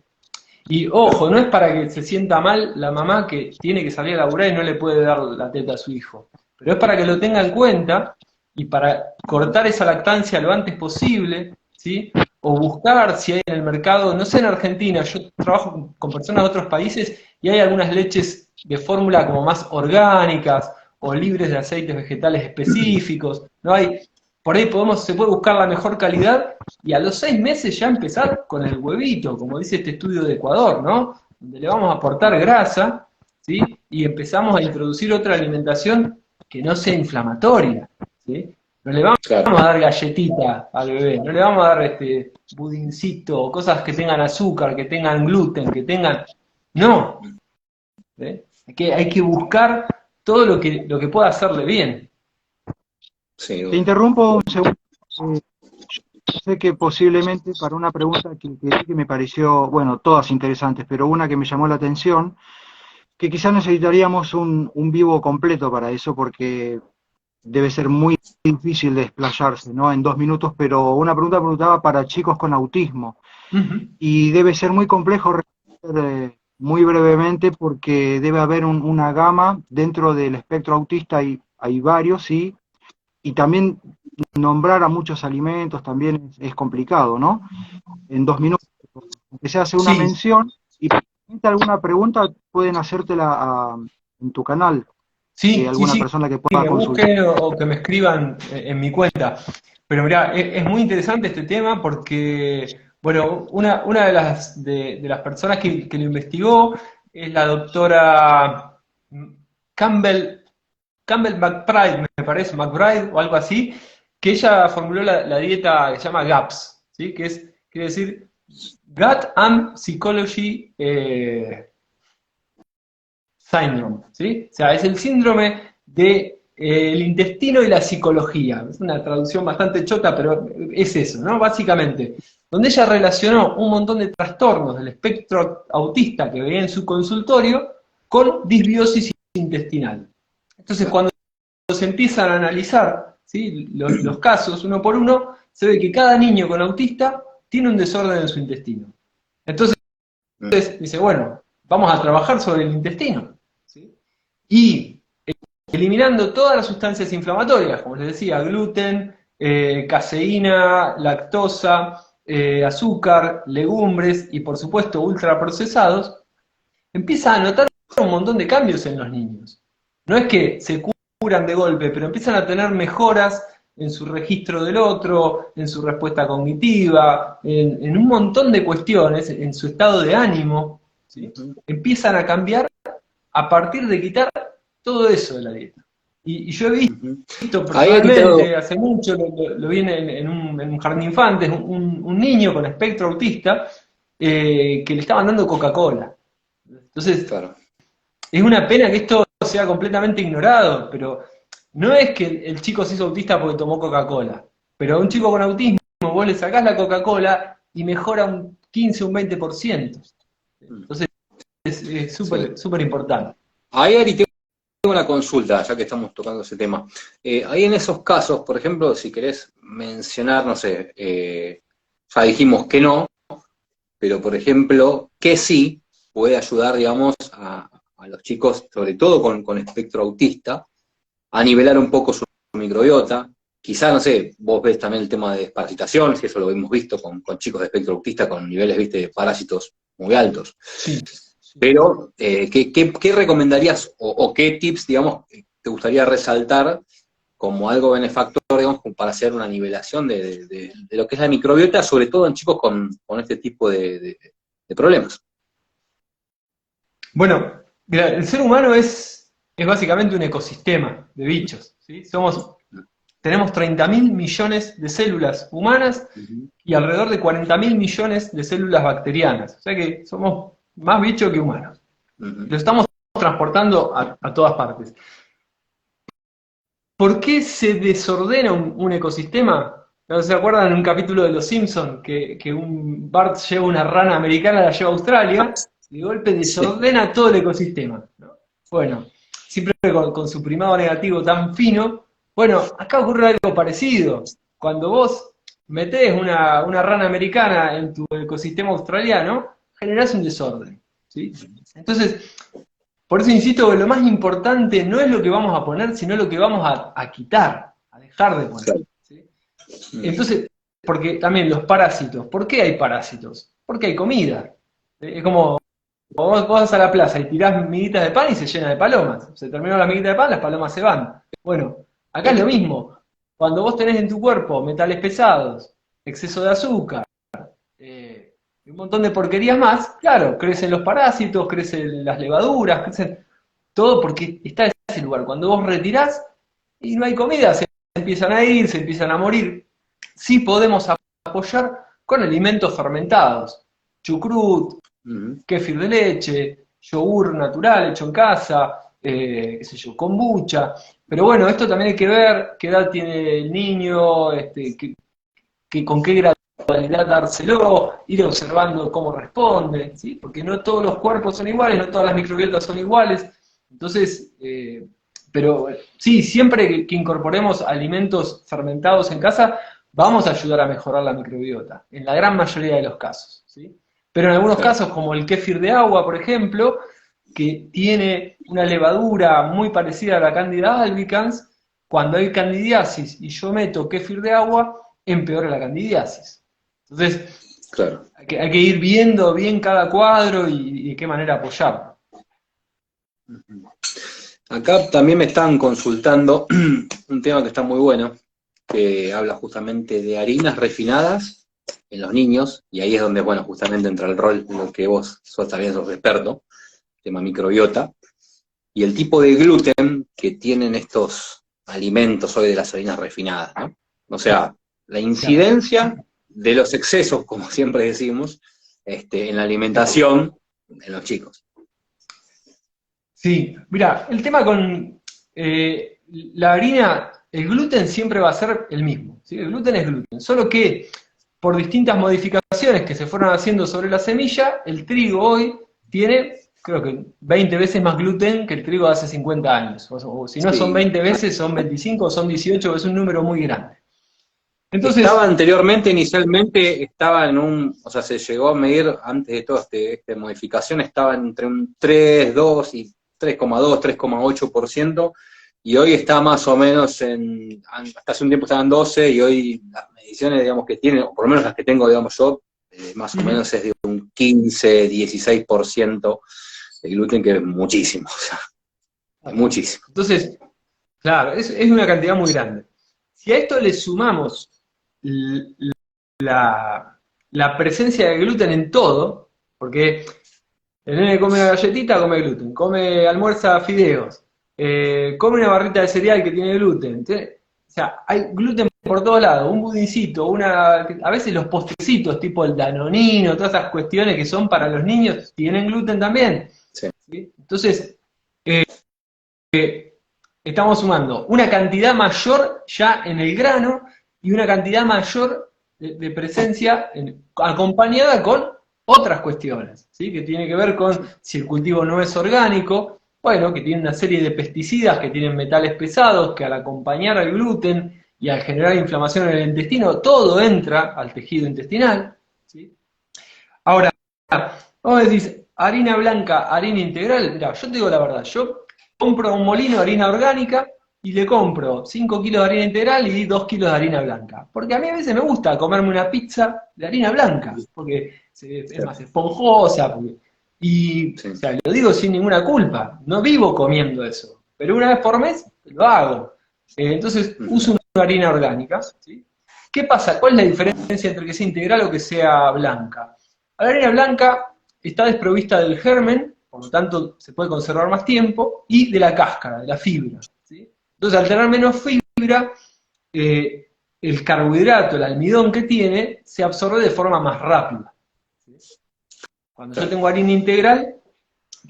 Speaker 3: Y ojo, no es para que se sienta mal la mamá que tiene que salir a laburar y no le puede dar la teta a su hijo, pero es para que lo tenga en cuenta y para cortar esa lactancia lo antes posible, ¿sí? O buscar si hay en el mercado, no sé en Argentina, yo trabajo con personas de otros países y hay algunas leches de fórmula como más orgánicas o libres de aceites vegetales específicos, ¿no? Por ahí se puede buscar la mejor calidad y a los 6 meses ya empezar con el huevito, como dice este estudio de Ecuador, ¿no? Donde le vamos a aportar grasa, ¿sí? Y empezamos a introducir otra alimentación que no sea inflamatoria, ¿sí? No le vamos a dar galletita al bebé, no le vamos a dar budincito, cosas que tengan azúcar, que tengan gluten, que tengan... No, ¿sí? Hay que buscar todo lo que pueda hacerle bien.
Speaker 4: Sí.
Speaker 1: Te interrumpo un segundo. Yo sé que posiblemente para una pregunta que me pareció, bueno, todas interesantes, pero una que me llamó la atención, que quizás necesitaríamos un vivo completo para eso, porque debe ser muy difícil de explayarse, ¿no? En 2 minutos, pero una pregunta preguntaba para chicos con autismo. Y debe ser muy complejo responder muy brevemente porque debe haber una gama dentro del espectro autista, hay varios, ¿sí? Y también nombrar a muchos alimentos también es complicado, ¿no? En 2 minutos, aunque se hace una mención, y si alguna pregunta pueden hacértela en tu canal.
Speaker 3: Sí,
Speaker 1: Alguna persona que pueda
Speaker 3: me
Speaker 1: consultar.
Speaker 3: busquen o que me escriban en mi cuenta. Pero mirá, es muy interesante este tema porque, bueno, una de las personas que lo investigó es la doctora Campbell McBride, me parece, McBride o algo así, que ella formuló la dieta que se llama GAPS, ¿sí? Quiere decir Gut and Psychology Syndrome, ¿sí? O sea, es el síndrome de el intestino y la psicología. Es una traducción bastante chota, pero es eso, ¿no? Básicamente, donde ella relacionó un montón de trastornos del espectro autista que veía en su consultorio con disbiosis intestinal. Entonces, cuando se empiezan a analizar, ¿sí?, los casos uno por uno, se ve que cada niño con autista tiene un desorden en su intestino. Entonces, dice, bueno, vamos a trabajar sobre el intestino, ¿sí? Y eliminando todas las sustancias inflamatorias, como les decía, gluten, caseína, lactosa, azúcar, legumbres y por supuesto ultraprocesados, empieza a notar un montón de cambios en los niños. No es que se curan de golpe, pero empiezan a tener mejoras en su registro del otro, en su respuesta cognitiva, en un montón de cuestiones, en su estado de ánimo, ¿sí? Empiezan a cambiar a partir de quitar todo eso de la dieta. Y yo he visto personalmente, hace mucho, lo vi en un jardín de infantes, un niño con espectro autista, que le estaban dando Coca-Cola. Entonces,
Speaker 4: Claro.
Speaker 3: es una pena que esto sea completamente ignorado, pero no es que el chico se hizo autista porque tomó Coca-Cola, pero a un chico con autismo vos le sacás la Coca-Cola y mejora un 15, un 20%. Entonces, es súper importante.
Speaker 4: Ahí, Ari, tengo una consulta, ya que estamos tocando ese tema. Ahí en esos casos, por ejemplo, si querés mencionar, no sé, ya dijimos que no, pero por ejemplo, que sí puede ayudar, digamos, a los chicos, sobre todo con espectro autista, a nivelar un poco su microbiota. Quizá, no sé, vos ves también el tema de desparasitación, si eso lo hemos visto con chicos de espectro autista con niveles, viste, de parásitos muy altos.
Speaker 3: Sí.
Speaker 4: Pero, ¿qué recomendarías o qué tips, digamos, te gustaría resaltar como algo benefactor, digamos, para hacer una nivelación de lo que es la microbiota, sobre todo en chicos con este tipo de problemas?
Speaker 3: Bueno, mira, el ser humano es básicamente un ecosistema de bichos, ¿sí? Tenemos 30.000 millones de células humanas y alrededor de 40.000 millones de células bacterianas. O sea que somos más bichos que humanos. Lo estamos transportando a todas partes. ¿Por qué se desordena un ecosistema? ¿No se acuerdan en un capítulo de Los Simpsons que un Bart lleva una rana americana, la lleva a Australia, y de golpe desordena todo el ecosistema, ¿no? Bueno, siempre con su primado negativo tan fino. Bueno, acá ocurre algo parecido. Cuando vos metés una rana americana en tu ecosistema australiano, generás un desorden, ¿sí? Entonces, por eso insisto que lo más importante no es lo que vamos a poner, sino lo que vamos a quitar, a dejar de poner, ¿sí? Entonces, porque también los parásitos, ¿por qué hay parásitos? Porque hay comida. Es como, vos vas a la plaza y tirás miguitas de pan y se llena de palomas. Se terminó la miguita de pan, las palomas se van. Bueno, acá es lo mismo. Cuando vos tenés en tu cuerpo metales pesados, exceso de azúcar, un montón de porquerías más, claro, crecen los parásitos, crecen las levaduras, crecen todo porque está en ese lugar. Cuando vos retirás y no hay comida, se empiezan a ir, se empiezan a morir. Sí podemos apoyar con alimentos fermentados, chucrut, kéfir de leche, yogur natural hecho en casa, qué sé yo, kombucha. Pero bueno, esto también hay que ver qué edad tiene el niño, con qué gradualidad dárselo, ir observando cómo responde, ¿sí? Porque no todos los cuerpos son iguales, no todas las microbiotas son iguales. Entonces, pero sí, siempre que incorporemos alimentos fermentados en casa, vamos a ayudar a mejorar la microbiota, en la gran mayoría de los casos, ¿sí? Pero en algunos casos, como el kéfir de agua, por ejemplo, que tiene una levadura muy parecida a la Candida albicans, cuando hay candidiasis y yo meto kéfir de agua, empeora la candidiasis. Entonces,
Speaker 4: claro,
Speaker 3: hay que ir viendo bien cada cuadro y de qué manera apoyarlo.
Speaker 4: Acá también me están consultando un tema que está muy bueno, que habla justamente de harinas refinadas en los niños, y ahí es donde, bueno, justamente entra el rol en lo que vos también sos experto, tema microbiota, y el tipo de gluten que tienen estos alimentos hoy de las harinas refinadas, ¿no? O sea, la incidencia de los excesos, como siempre decimos, en la alimentación en los chicos.
Speaker 3: Sí, mira, el tema con la harina, el gluten siempre va a ser el mismo, ¿sí? El gluten es gluten, solo que por distintas modificaciones que se fueron haciendo sobre la semilla, el trigo hoy tiene, creo que 20 veces más gluten que el trigo de hace 50 años. O si no son 20 veces, son 25 o son 18, es un número muy grande. Entonces,
Speaker 4: Estaba anteriormente, inicialmente, estaba o sea, se llegó a medir antes de toda esta modificación, estaba entre un 3,2 y 3,2, 3,8%, y hoy está más o menos hasta hace un tiempo estaban 12, y hoy las mediciones, digamos, que tienen, o por lo menos las que tengo, digamos, yo, más o menos es de un 15, 16% de gluten, que es muchísimo, o sea, es muchísimo.
Speaker 3: entonces, claro, es una cantidad muy grande. Si a esto le sumamos la presencia de gluten en todo, porque el nene come una galletita, come gluten, almuerza fideos, come una barrita de cereal que tiene gluten. O sea, hay gluten por todos lados, un budincito, a veces los postrecitos tipo el danonino, todas esas cuestiones que son para los niños, tienen gluten también.
Speaker 4: Sí.
Speaker 3: ¿Sí? Entonces, estamos sumando una cantidad mayor ya en el grano y una cantidad mayor de presencia acompañada con otras cuestiones, ¿sí? Que tiene que ver con si el cultivo no es orgánico, bueno, que tiene una serie de pesticidas que tienen metales pesados, que al acompañar al gluten y al generar inflamación en el intestino, todo entra al tejido intestinal, ¿sí? Ahora, vos decís, harina blanca, harina integral, mirá, yo te digo la verdad, yo compro un molino de harina orgánica y le compro 5 kilos de harina integral y 2 kilos de harina blanca. Porque a mí a veces me gusta comerme una pizza de harina blanca, porque es más esponjosa. O sea, lo digo sin ninguna culpa, no vivo comiendo eso, pero una vez por mes lo hago. Entonces uso una harina orgánica, ¿sí? ¿Qué pasa? ¿Cuál es la diferencia entre que sea integral o que sea blanca? La harina blanca está desprovista del germen, por lo tanto se puede conservar más tiempo, y de la cáscara, de la fibra, ¿sí? Entonces, al tener menos fibra, el carbohidrato, el almidón que tiene, se absorbe de forma más rápida, ¿sí? Cuando yo tengo harina integral,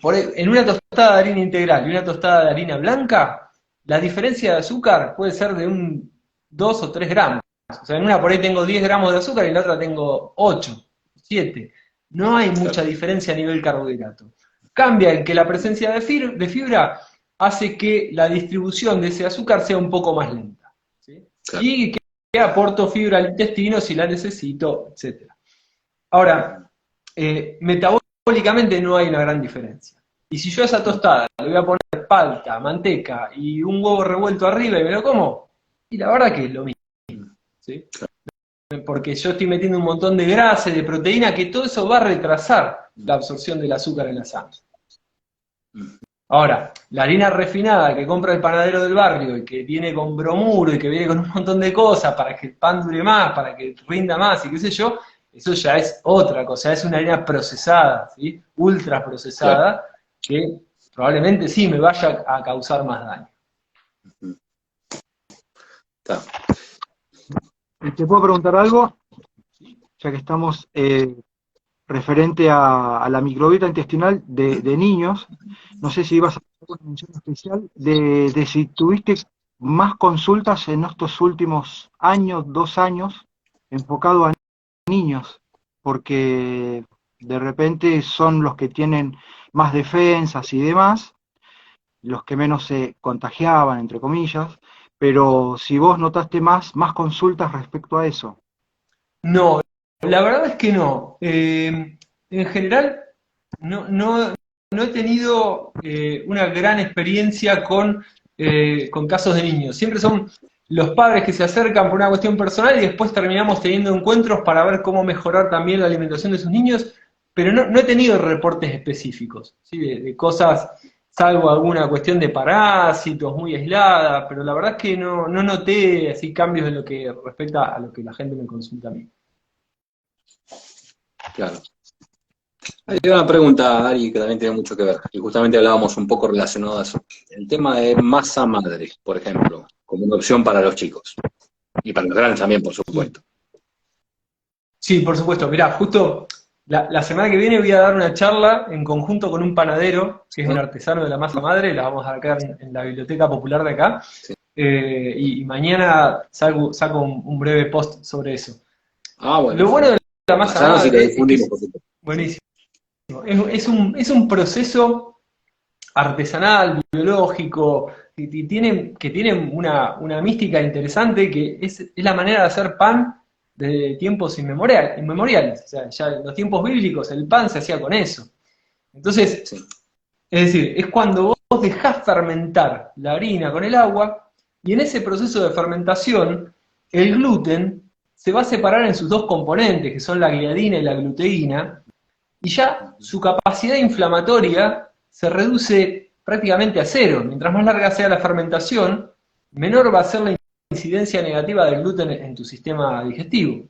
Speaker 3: en una tostada de harina integral y una tostada de harina blanca, la diferencia de azúcar puede ser de un 2 o 3 gramos. O sea, en una por ahí tengo 10 gramos de azúcar y en la otra tengo 8, 7. No hay mucha diferencia a nivel carbohidrato. Cambia en que la presencia de fibra hace que la distribución de ese azúcar sea un poco más lenta, ¿sí?
Speaker 4: Claro.
Speaker 3: Y que aporto fibra al intestino si la necesito, etc. Ahora, metabólicamente no hay una gran diferencia. Y si yo a esa tostada le voy a poner palta, manteca y un huevo revuelto arriba y me lo como, y la verdad que es lo mismo, ¿sí? Porque yo estoy metiendo un montón de grasa y de proteína, que todo eso va a retrasar la absorción del azúcar en la sangre. Ahora, la harina refinada que compra el panadero del barrio y que viene con bromuro y que viene con un montón de cosas para que el pan dure más, para que rinda más y qué sé yo, eso ya es otra cosa, es una harina procesada, ¿sí? Ultra procesada, que probablemente sí me vaya a causar más daño.
Speaker 4: Está.
Speaker 1: ¿Te puedo preguntar algo? Ya que estamos referente a la microbiota intestinal de niños, no sé si ibas a hacer una mención especial de si tuviste más consultas en estos últimos años, 2 años, enfocado a niños, porque de repente son los que tienen más defensas y demás, los que menos se contagiaban, entre comillas, pero si vos notaste más consultas respecto a eso.
Speaker 3: No, la verdad es que no. En general, no he tenido una gran experiencia con casos de niños. Siempre son los padres que se acercan por una cuestión personal y después terminamos teniendo encuentros para ver cómo mejorar también la alimentación de sus niños, pero no he tenido reportes específicos, ¿sí? De cosas, salvo alguna cuestión de parásitos muy aislada, pero la verdad es que no noté así cambios en lo que respecta a lo que la gente me consulta a mí.
Speaker 4: Claro. Hay una pregunta, Ari, que también tiene mucho que ver, y justamente hablábamos un poco relacionado a eso. El tema de masa madre, por ejemplo, como una opción para los chicos, y para los grandes también, por supuesto.
Speaker 3: Sí, por supuesto. Mirá, justo la semana que viene voy a dar una charla en conjunto con un panadero, que es un artesano de la masa madre, la vamos a dar acá en la Biblioteca Popular de acá,
Speaker 4: Sí.
Speaker 3: y mañana saco un breve post sobre eso.
Speaker 4: Ah, bueno.
Speaker 3: Lo bueno de la masa
Speaker 4: Pasanos y lo
Speaker 3: madre es que
Speaker 4: difundimos,
Speaker 3: es
Speaker 4: por supuesto.
Speaker 3: buenísimo. Es un proceso artesanal, biológico, que tiene una mística interesante, que es la manera de hacer pan desde tiempos inmemoriales. O sea, ya en los tiempos bíblicos el pan se hacía con eso. Entonces,
Speaker 4: Sí.
Speaker 3: es decir, es cuando vos dejás fermentar la harina con el agua, y en ese proceso de fermentación, el gluten se va a separar en sus dos componentes, que son la gliadina y la gluteína, y ya su capacidad inflamatoria se reduce prácticamente a cero. Mientras más larga sea la fermentación, menor va a ser la incidencia negativa del gluten en tu sistema digestivo.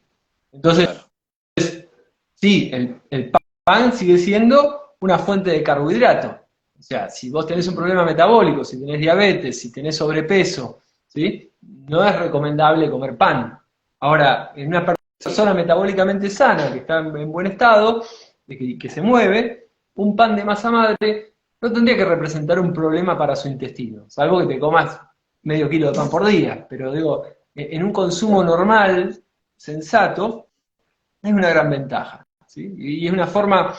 Speaker 3: Entonces,
Speaker 4: Claro.
Speaker 3: sí, el pan sigue siendo una fuente de carbohidrato. O sea, si vos tenés un problema metabólico, si tenés diabetes, si tenés sobrepeso, ¿sí? No es recomendable comer pan. Ahora, en una persona metabólicamente sana, que está en buen estado, que se mueve, un pan de masa madre no tendría que representar un problema para su intestino, salvo que te comas medio kilo de pan por día, pero digo, en un consumo normal, sensato, es una gran ventaja, ¿sí? Y es una forma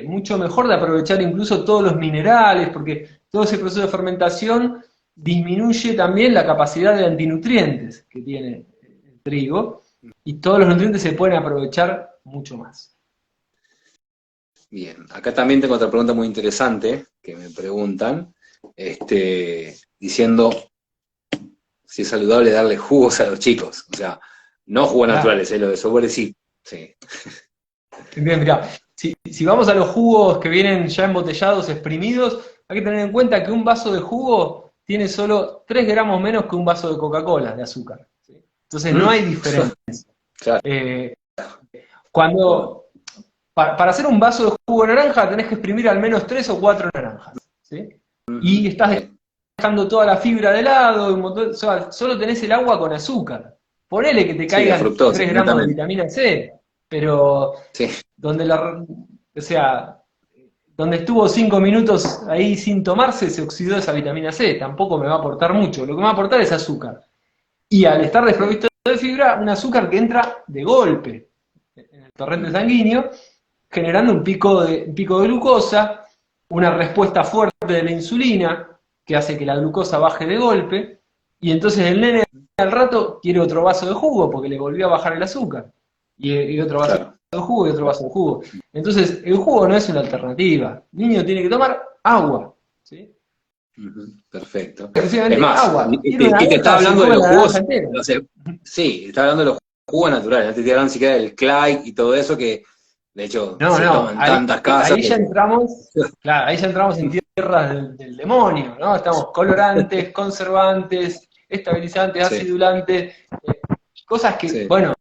Speaker 3: mucho mejor de aprovechar incluso todos los minerales, porque todo ese proceso de fermentación disminuye también la capacidad de antinutrientes que tiene el trigo, y todos los nutrientes se pueden aprovechar mucho más.
Speaker 4: Bien, acá también tengo otra pregunta muy interesante que me preguntan, diciendo si es saludable darle jugos a los chicos. O sea, no jugos naturales, lo de software sí. Sí.
Speaker 3: Bien, mirá, si vamos a los jugos que vienen ya embotellados, exprimidos, hay que tener en cuenta que un vaso de jugo tiene solo 3 gramos menos que un vaso de Coca-Cola de azúcar, ¿sí? Entonces no hay diferencia.
Speaker 4: Claro.
Speaker 3: Para hacer un vaso de jugo de naranja tenés que exprimir al menos 3 o 4 naranjas, ¿sí? Y estás dejando toda la fibra de lado, o sea, solo tenés el agua con azúcar. Ponele que te caigan
Speaker 4: fructosa,
Speaker 3: 3 gramos de vitamina C, pero
Speaker 4: sí.
Speaker 3: donde donde estuvo 5 minutos ahí sin tomarse, se oxidó esa vitamina C, tampoco me va a aportar mucho, lo que me va a aportar es azúcar. Y al estar desprovisto de fibra, un azúcar que entra de golpe en el torrente sanguíneo, generando un pico de glucosa, una respuesta fuerte de la insulina, que hace que la glucosa baje de golpe, y entonces el nene al rato quiere otro vaso de jugo, porque le volvió a bajar el azúcar, y otro vaso de jugo, y otro vaso de jugo. Entonces, el jugo no es una alternativa. El niño tiene que tomar agua, ¿sí?
Speaker 4: Perfecto.
Speaker 3: Es
Speaker 4: más,
Speaker 3: agua.
Speaker 4: Y te está hablando de los jugos, sí, está hablando de los jugos naturales, no te hablan siquiera del Clyde y todo eso que, de hecho, se toman tantas casas.
Speaker 3: Ahí ya entramos, claro, ahí ya entramos en tierras del demonio, ¿no? Estamos colorantes, conservantes, estabilizantes, acidulantes, cosas que, bueno,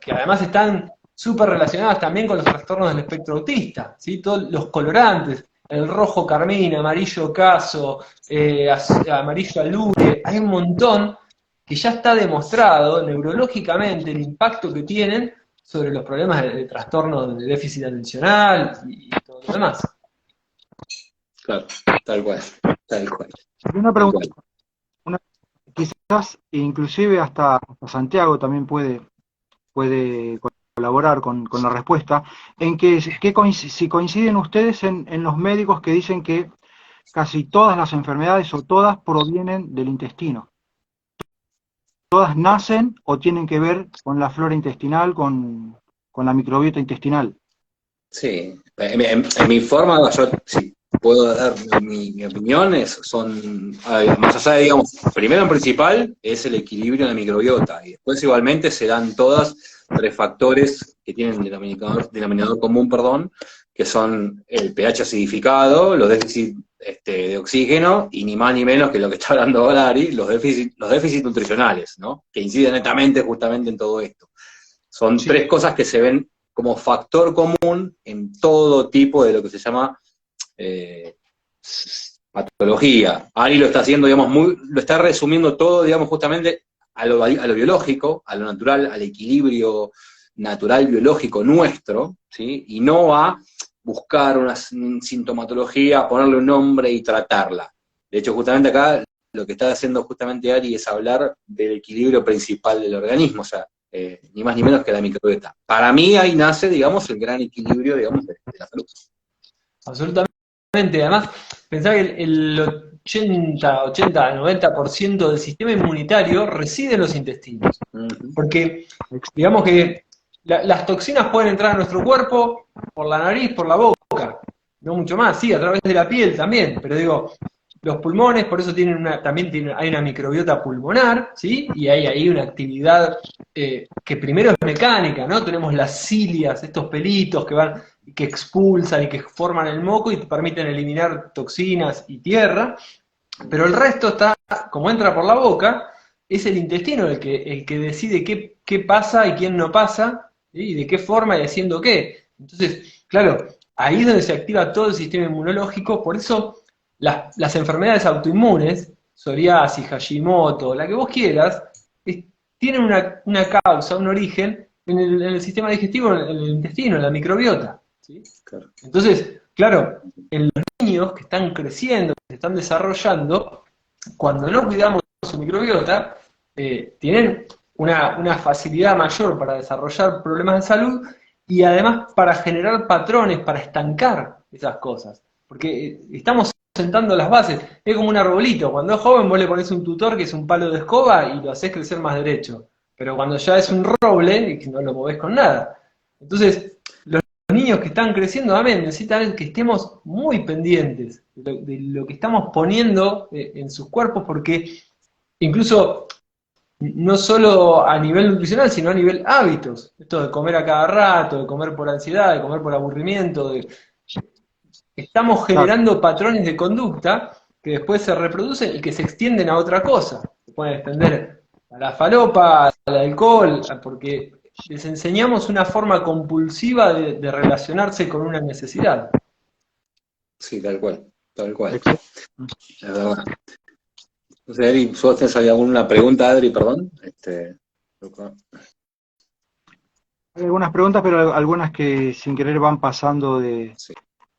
Speaker 3: que además están súper relacionadas también con los trastornos del espectro autista, ¿sí? Todos los colorantes, el rojo carmín, amarillo ocaso, amarillo alure, hay un montón que ya está demostrado neurológicamente el impacto que tienen sobre los problemas de trastorno de déficit atencional y todo lo demás.
Speaker 4: Claro, tal cual.
Speaker 1: Una pregunta, quizás inclusive hasta Santiago también puede colaborar con la respuesta, en que si coinciden ustedes en los médicos que dicen que casi todas las enfermedades o todas provienen del intestino. Todas nacen o tienen que ver con la flora intestinal, con la microbiota intestinal.
Speaker 4: Sí, en mi forma, yo sí puedo dar mi opinión, son, más allá de, digamos, primero en principal es el equilibrio en la microbiota, y después igualmente se dan todas 3 factores que tienen denominador común, que son el pH acidificado, los déficits de oxígeno, y ni más ni menos que lo que está hablando ahora Ari, los déficits nutricionales, ¿no? Que inciden netamente justamente en todo esto. Son 3 cosas que se ven como factor común en todo tipo de lo que se llama patología. Ari lo está haciendo, digamos, lo está resumiendo todo, digamos, justamente a lo biológico, a lo natural, al equilibrio natural biológico nuestro, ¿sí? Y no a buscar una sintomatología, ponerle un nombre y tratarla. De hecho, justamente acá lo que está haciendo justamente Ari es hablar del equilibrio principal del organismo, o sea, ni más ni menos que la microbiota. Para mí ahí nace, digamos, el gran equilibrio, digamos, de la salud.
Speaker 3: Absolutamente. Además, pensá que el 90% del sistema inmunitario reside en los intestinos. Porque, digamos que las toxinas pueden entrar a nuestro cuerpo por la nariz, por la boca, no mucho más, sí, a través de la piel también, pero digo, los pulmones, por eso hay una microbiota pulmonar, ¿sí? Y hay ahí una actividad que primero es mecánica, ¿no? Tenemos las cilias, estos pelitos que expulsan y que forman el moco y te permiten eliminar toxinas y tierra, pero el resto está, como entra por la boca, es el intestino el que decide qué pasa y quién no pasa, ¿sí? Y de qué forma y haciendo qué. Entonces, claro, ahí es donde se activa todo el sistema inmunológico, por eso las enfermedades autoinmunes, psoriasis, Hashimoto, la que vos quieras, tienen una causa, un origen en el sistema digestivo, en el intestino, en la microbiota, ¿sí?
Speaker 4: Claro.
Speaker 3: Entonces, claro, en los niños que están creciendo, que se están desarrollando, cuando no cuidamos su microbiota, tienen una facilidad mayor para desarrollar problemas de salud y además para generar patrones, para estancar esas cosas. Porque estamos sentando las bases, es como un arbolito, cuando es joven vos le pones un tutor que es un palo de escoba y lo haces crecer más derecho, pero cuando ya es un roble, no lo movés con nada. Entonces, los niños que están creciendo, amén, necesitan que estemos muy pendientes de lo que estamos poniendo en sus cuerpos, porque incluso no solo a nivel nutricional, sino a nivel hábitos, esto de comer a cada rato, de comer por ansiedad, de comer por aburrimiento, estamos generando patrones de conducta que después se reproducen y que se extienden a otra cosa. Se pueden extender a la falopa, al alcohol, porque les enseñamos una forma compulsiva de relacionarse con una necesidad.
Speaker 4: Sí, tal cual, tal cual. Es verdad. No sé, Adri, ¿vos tenés alguna pregunta, Adri, perdón?
Speaker 1: Hay algunas preguntas, pero algunas que sin querer van pasando de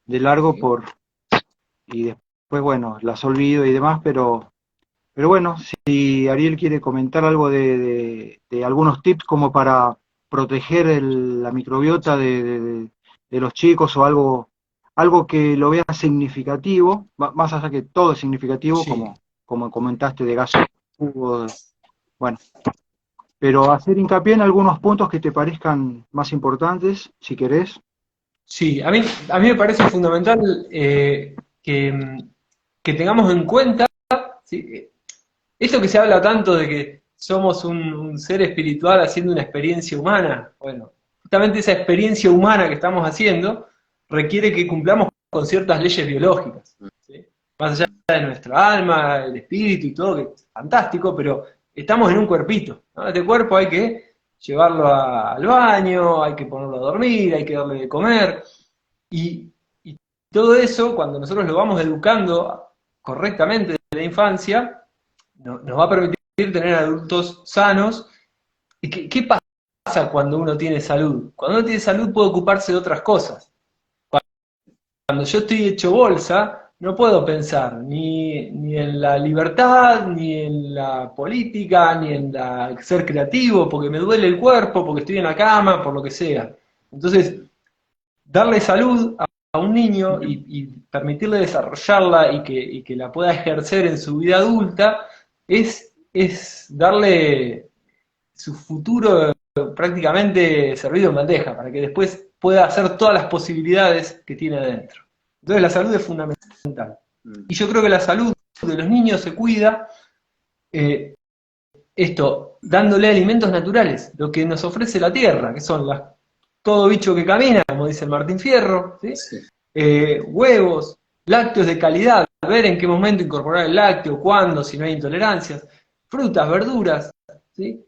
Speaker 1: largo y después, bueno, las olvido y demás, pero bueno, si Ariel quiere comentar algo de algunos tips como para proteger la microbiota de los chicos o algo que lo vea significativo, más allá que todo es significativo,
Speaker 3: Sí.
Speaker 1: como comentaste de gases, bueno, pero hacer hincapié en algunos puntos que te parezcan más importantes, si querés.
Speaker 3: Sí, a mí me parece fundamental que tengamos en cuenta, ¿sí? Esto que se habla tanto de que somos un ser espiritual haciendo una experiencia humana, bueno, justamente esa experiencia humana que estamos haciendo requiere que cumplamos con ciertas leyes biológicas, ¿sí? Más allá de nuestra alma, el espíritu y todo, que es fantástico, pero estamos en un cuerpito, ¿no? Este cuerpo hay que llevarlo al baño, hay que ponerlo a dormir, hay que darle de comer, y todo eso, cuando nosotros lo vamos educando correctamente desde la infancia, nos va a permitir tener adultos sanos. ¿Y qué pasa cuando uno tiene salud? Cuando uno tiene salud puede ocuparse de otras cosas. Cuando yo estoy hecho bolsa, no puedo pensar ni en la libertad, ni en la política, ni en ser creativo, porque me duele el cuerpo, porque estoy en la cama, por lo que sea. Entonces, darle salud a un niño y permitirle desarrollarla y que la pueda ejercer en su vida adulta es darle su futuro prácticamente servido en bandeja, para que después pueda hacer todas las posibilidades que tiene adentro. Entonces la salud es fundamental. Y yo creo que la salud de los niños se cuida, dándole alimentos naturales, lo que nos ofrece la tierra, que son todo bicho que camina, como dice el Martín Fierro, ¿sí?
Speaker 4: Sí.
Speaker 3: Huevos, lácteos de calidad, ver en qué momento incorporar el lácteo, cuándo, si no hay intolerancias, frutas, verduras, ¿sí?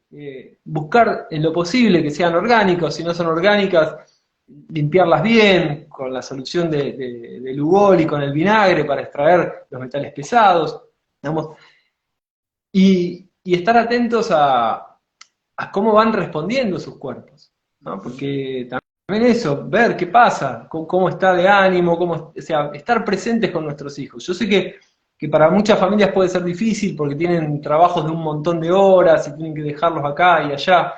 Speaker 3: Buscar en lo posible que sean orgánicos, si no son orgánicas, limpiarlas bien con la solución de Lugol y con el vinagre para extraer los metales pesados, digamos, y estar atentos a cómo van respondiendo sus cuerpos, ¿no? Porque también eso, ver qué pasa, cómo está de ánimo, o sea, estar presentes con nuestros hijos. Yo sé que para muchas familias puede ser difícil porque tienen trabajos de un montón de horas y tienen que dejarlos acá y allá,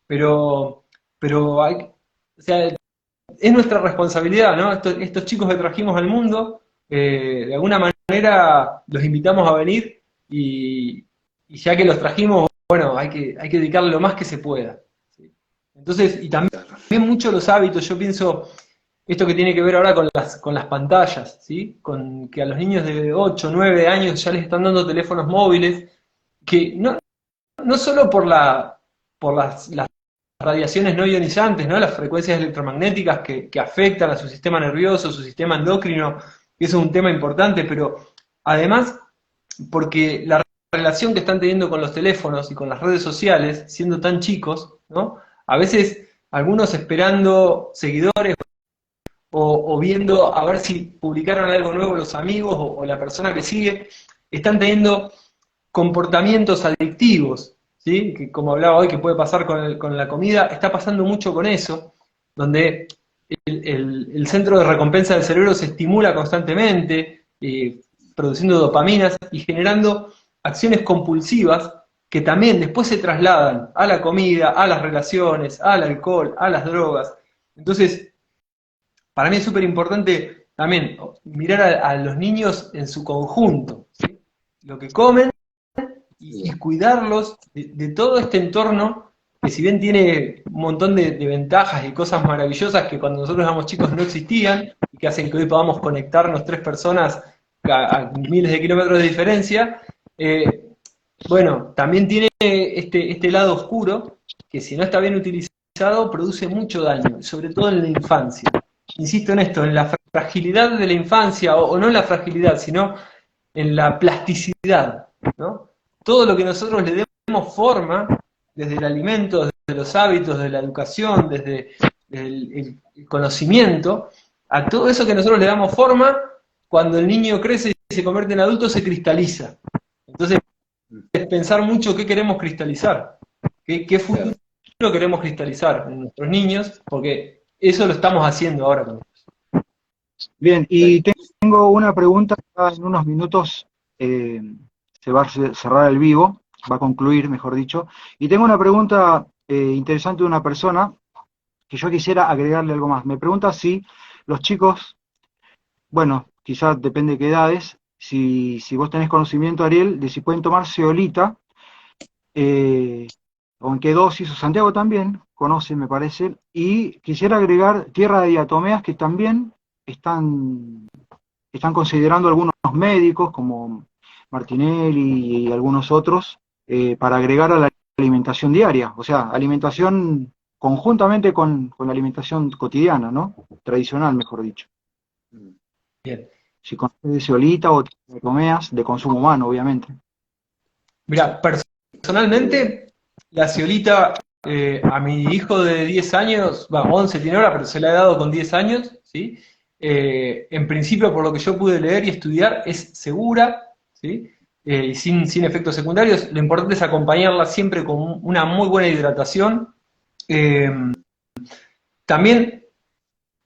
Speaker 3: pero o sea, es nuestra responsabilidad, ¿no? Estos chicos que trajimos al mundo, de alguna manera los invitamos a venir y ya que los trajimos, bueno, hay que dedicarle lo más que se pueda, ¿sí? Entonces, y también mucho los hábitos, yo pienso, esto que tiene que ver ahora con las pantallas, ¿sí? Con que a los niños de 8, 9 años ya les están dando teléfonos móviles, que no solo por las radiaciones no ionizantes, ¿no? Las frecuencias electromagnéticas que afectan a su sistema nervioso, su sistema endocrino, que eso es un tema importante, pero además porque la relación que están teniendo con los teléfonos y con las redes sociales, siendo tan chicos, ¿no? A veces algunos esperando seguidores o viendo a ver si publicaron algo nuevo los amigos o la persona que sigue, están teniendo comportamientos adictivos, ¿sí? Que como hablaba hoy que puede pasar con la comida, está pasando mucho con eso, donde el centro de recompensa del cerebro se estimula constantemente, produciendo dopaminas y generando acciones compulsivas que también después se trasladan a la comida, a las relaciones, al alcohol, a las drogas. Entonces, para mí es súper importante también mirar a los niños en su conjunto, ¿sí? Lo que comen y cuidarlos de todo este entorno que si bien tiene un montón de ventajas y cosas maravillosas que cuando nosotros éramos chicos no existían y que hacen que hoy podamos conectarnos 3 personas a miles de kilómetros de diferencia, bueno, también tiene este lado oscuro que si no está bien utilizado produce mucho daño, sobre todo en la infancia. Insisto en esto, en la fragilidad de la infancia, o no en la fragilidad, sino en la plasticidad, ¿no? Todo lo que nosotros le demos forma, desde el alimento, desde los hábitos, desde la educación, desde el conocimiento, a todo eso que nosotros le damos forma, cuando el niño crece y se convierte en adulto, se cristaliza. Entonces, es pensar mucho qué queremos cristalizar, qué futuro queremos cristalizar en nuestros niños, porque eso lo estamos haciendo ahora con ellos.
Speaker 1: Bien, y tengo una pregunta, en unos minutos se va a cerrar el vivo, va a concluir, mejor dicho, y tengo una pregunta interesante de una persona que yo quisiera agregarle algo más. Me pregunta si los chicos, bueno, quizás depende de qué edades, si vos tenés conocimiento, Ariel, de si pueden tomar zeolita, o en qué dosis, o Santiago también conoce, me parece, y quisiera agregar tierra de diatomeas que también están considerando algunos médicos, como Martinelli y algunos otros, para agregar a la alimentación diaria, o sea, alimentación conjuntamente con la alimentación cotidiana, ¿no? Tradicional, mejor dicho.
Speaker 3: Bien.
Speaker 1: Si conoces zeolita o diatomeas de consumo humano, obviamente.
Speaker 3: Mira, personalmente, la zeolita a mi hijo de 10 años, 11 tiene ahora, pero se la he dado con 10 años, ¿sí? En principio, por lo que yo pude leer y estudiar, es segura, ¿sí? Y sin efectos secundarios. Lo importante es acompañarla siempre con una muy buena hidratación. También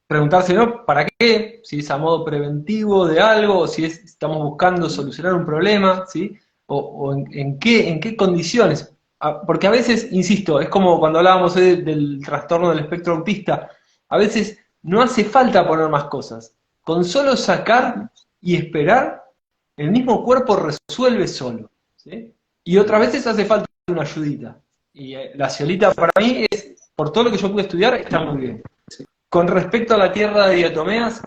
Speaker 3: preguntarse, ¿no? ¿Para qué? Si es a modo preventivo de algo, o si estamos buscando solucionar un problema, ¿sí? O en qué condiciones. Porque a veces, insisto, es como cuando hablábamos del trastorno del espectro autista, a veces no hace falta poner más cosas. Con solo sacar y esperar, el mismo cuerpo resuelve solo, ¿sí? Y otras veces hace falta una ayudita. Y la zeolita para mí, por todo lo que yo pude estudiar, está muy bien. Con respecto a la tierra de diatomeas,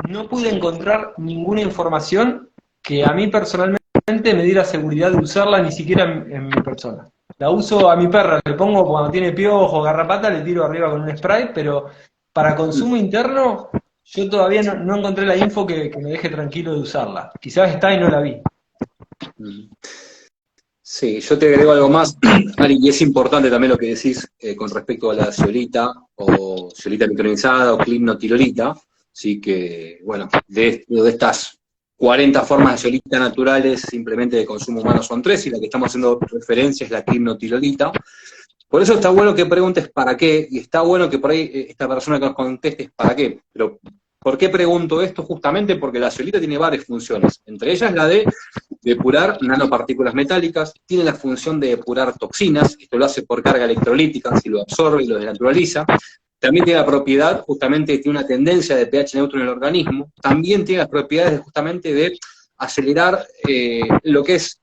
Speaker 3: no pude encontrar ninguna información que a mí personalmente me diera seguridad de usarla, ni siquiera en mi persona. La uso a mi perra, le pongo cuando tiene piojo, garrapata, le tiro arriba con un spray, pero para consumo interno yo todavía no encontré la info que me deje tranquilo de usarla. Quizás está y no la vi.
Speaker 4: Sí, yo te agrego algo más, Ari, y es importante también lo que decís con respecto a la zeolita o zeolita micronizada o climnotilolita, sí que, bueno, de estas 40 formas de zeolita naturales simplemente de consumo humano son 3, y la que estamos haciendo referencia es la climnotilolita. Por eso está bueno que preguntes para qué, y está bueno que por ahí esta persona que nos conteste para qué. Pero, ¿por qué pregunto esto? Justamente porque la zeolita tiene varias funciones, entre ellas la de depurar nanopartículas metálicas, tiene la función de depurar toxinas, esto lo hace por carga electrolítica, si lo absorbe y lo desnaturaliza. También tiene la propiedad, justamente, tiene una tendencia de pH neutro en el organismo, también tiene las propiedades justamente de acelerar lo que es,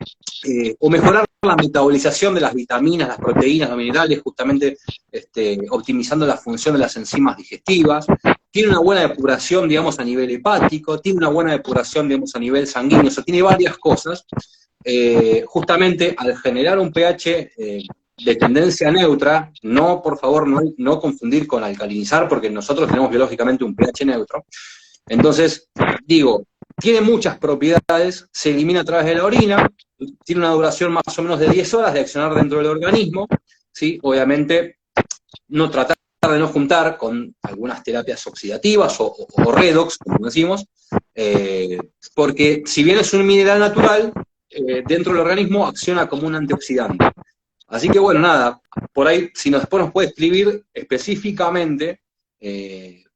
Speaker 4: o mejorar la metabolización de las vitaminas, las proteínas, los minerales, justamente optimizando la función de las enzimas digestivas. Tiene una buena depuración, digamos, a nivel hepático, tiene una buena depuración, digamos, a nivel sanguíneo, o sea, tiene varias cosas. Justamente al generar un pH de tendencia neutra, no, por favor, no confundir con alcalinizar, porque nosotros tenemos biológicamente un pH neutro. Entonces, digo, tiene muchas propiedades, se elimina a través de la orina, tiene una duración más o menos de 10 horas de accionar dentro del organismo, ¿sí? Obviamente, no tratar de no juntar con algunas terapias oxidativas o redox, como decimos, porque si bien es un mineral natural, dentro del organismo acciona como un antioxidante. Así que bueno, nada, por ahí, si después nos puede escribir específicamente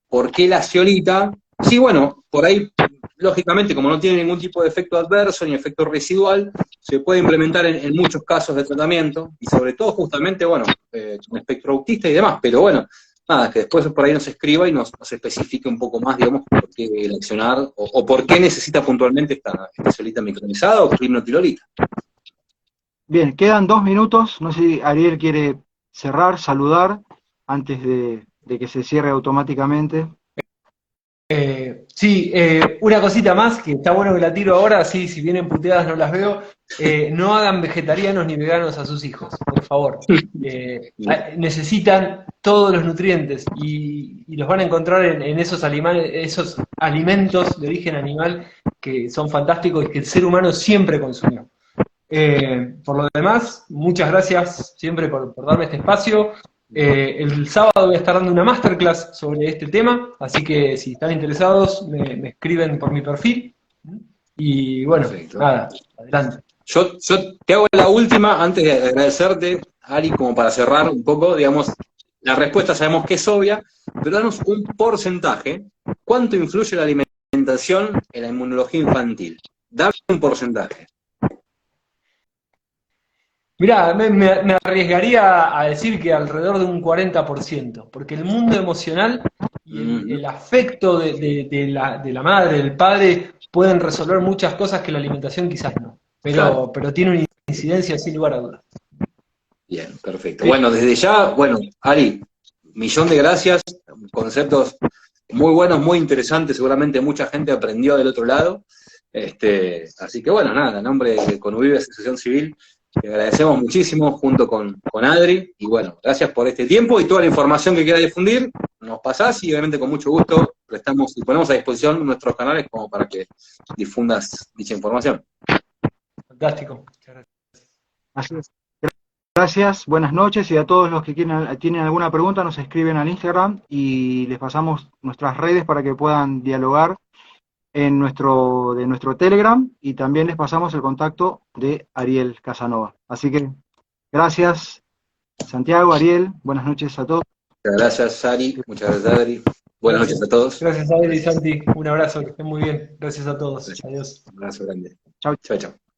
Speaker 4: por qué la zeolita, sí, bueno, por ahí, lógicamente, como no tiene ningún tipo de efecto adverso ni efecto residual, se puede implementar en muchos casos de tratamiento, y sobre todo, justamente, bueno, con espectro autista y demás, pero bueno, nada, que después por ahí nos escriba y nos especifique un poco más, digamos, por qué el accionar, o por qué necesita puntualmente esta zeolita micronizada o climnotilolita.
Speaker 1: Bien, quedan 2 minutos. No sé si Ariel quiere cerrar, saludar, antes de que se cierre automáticamente.
Speaker 3: Sí, una cosita más, que está bueno que la tiro ahora, sí, si vienen puteadas no las veo. No hagan vegetarianos ni veganos a sus hijos, por favor. Necesitan todos los nutrientes y los van a encontrar en esos alimentos de origen animal que son fantásticos y que el ser humano siempre consumió. Por lo demás, muchas gracias siempre por darme este espacio. El sábado voy a estar dando una masterclass sobre este tema, así que si están interesados me escriben por mi perfil. Y bueno,
Speaker 4: Perfecto.
Speaker 3: Nada, adelante.
Speaker 4: Yo te hago la última, antes de agradecerte, Ari, como para cerrar un poco, digamos, la respuesta sabemos que es obvia, pero danos un porcentaje. ¿Cuánto influye la alimentación en la inmunología infantil? Dame un porcentaje.
Speaker 3: Mirá, me arriesgaría a decir que alrededor de un 40%, porque el mundo emocional y el afecto de la madre, del padre, pueden resolver muchas cosas que la alimentación quizás no,
Speaker 4: Claro.
Speaker 3: pero tiene una incidencia sin lugar a dudas.
Speaker 4: Bien, perfecto. Bueno, desde ya, bueno, Ari, millón de gracias, conceptos muy buenos, muy interesantes, seguramente mucha gente aprendió del otro lado. Así que bueno, nada, en nombre de Convive Asociación Civil, te agradecemos muchísimo junto con Adri, y bueno, gracias por este tiempo y toda la información que quieras difundir, nos pasás y obviamente con mucho gusto prestamos y ponemos a disposición nuestros canales como para que difundas dicha información.
Speaker 3: Fantástico. Muchas gracias.
Speaker 1: Así es. Gracias, buenas noches, y a todos los que tienen alguna pregunta nos escriben al Instagram y les pasamos nuestras redes para que puedan dialogar de nuestro Telegram, y también les pasamos el contacto de Ariel Casanova. Así que gracias, Santiago, Ariel, buenas noches a todos.
Speaker 4: Muchas gracias, Ari, muchas gracias, Adri. Buenas noches a todos.
Speaker 3: Gracias, Adri y Santi. Un abrazo, que estén muy bien. Gracias a todos. Adiós.
Speaker 4: Un abrazo grande.
Speaker 1: Chau.
Speaker 4: Chao, chao.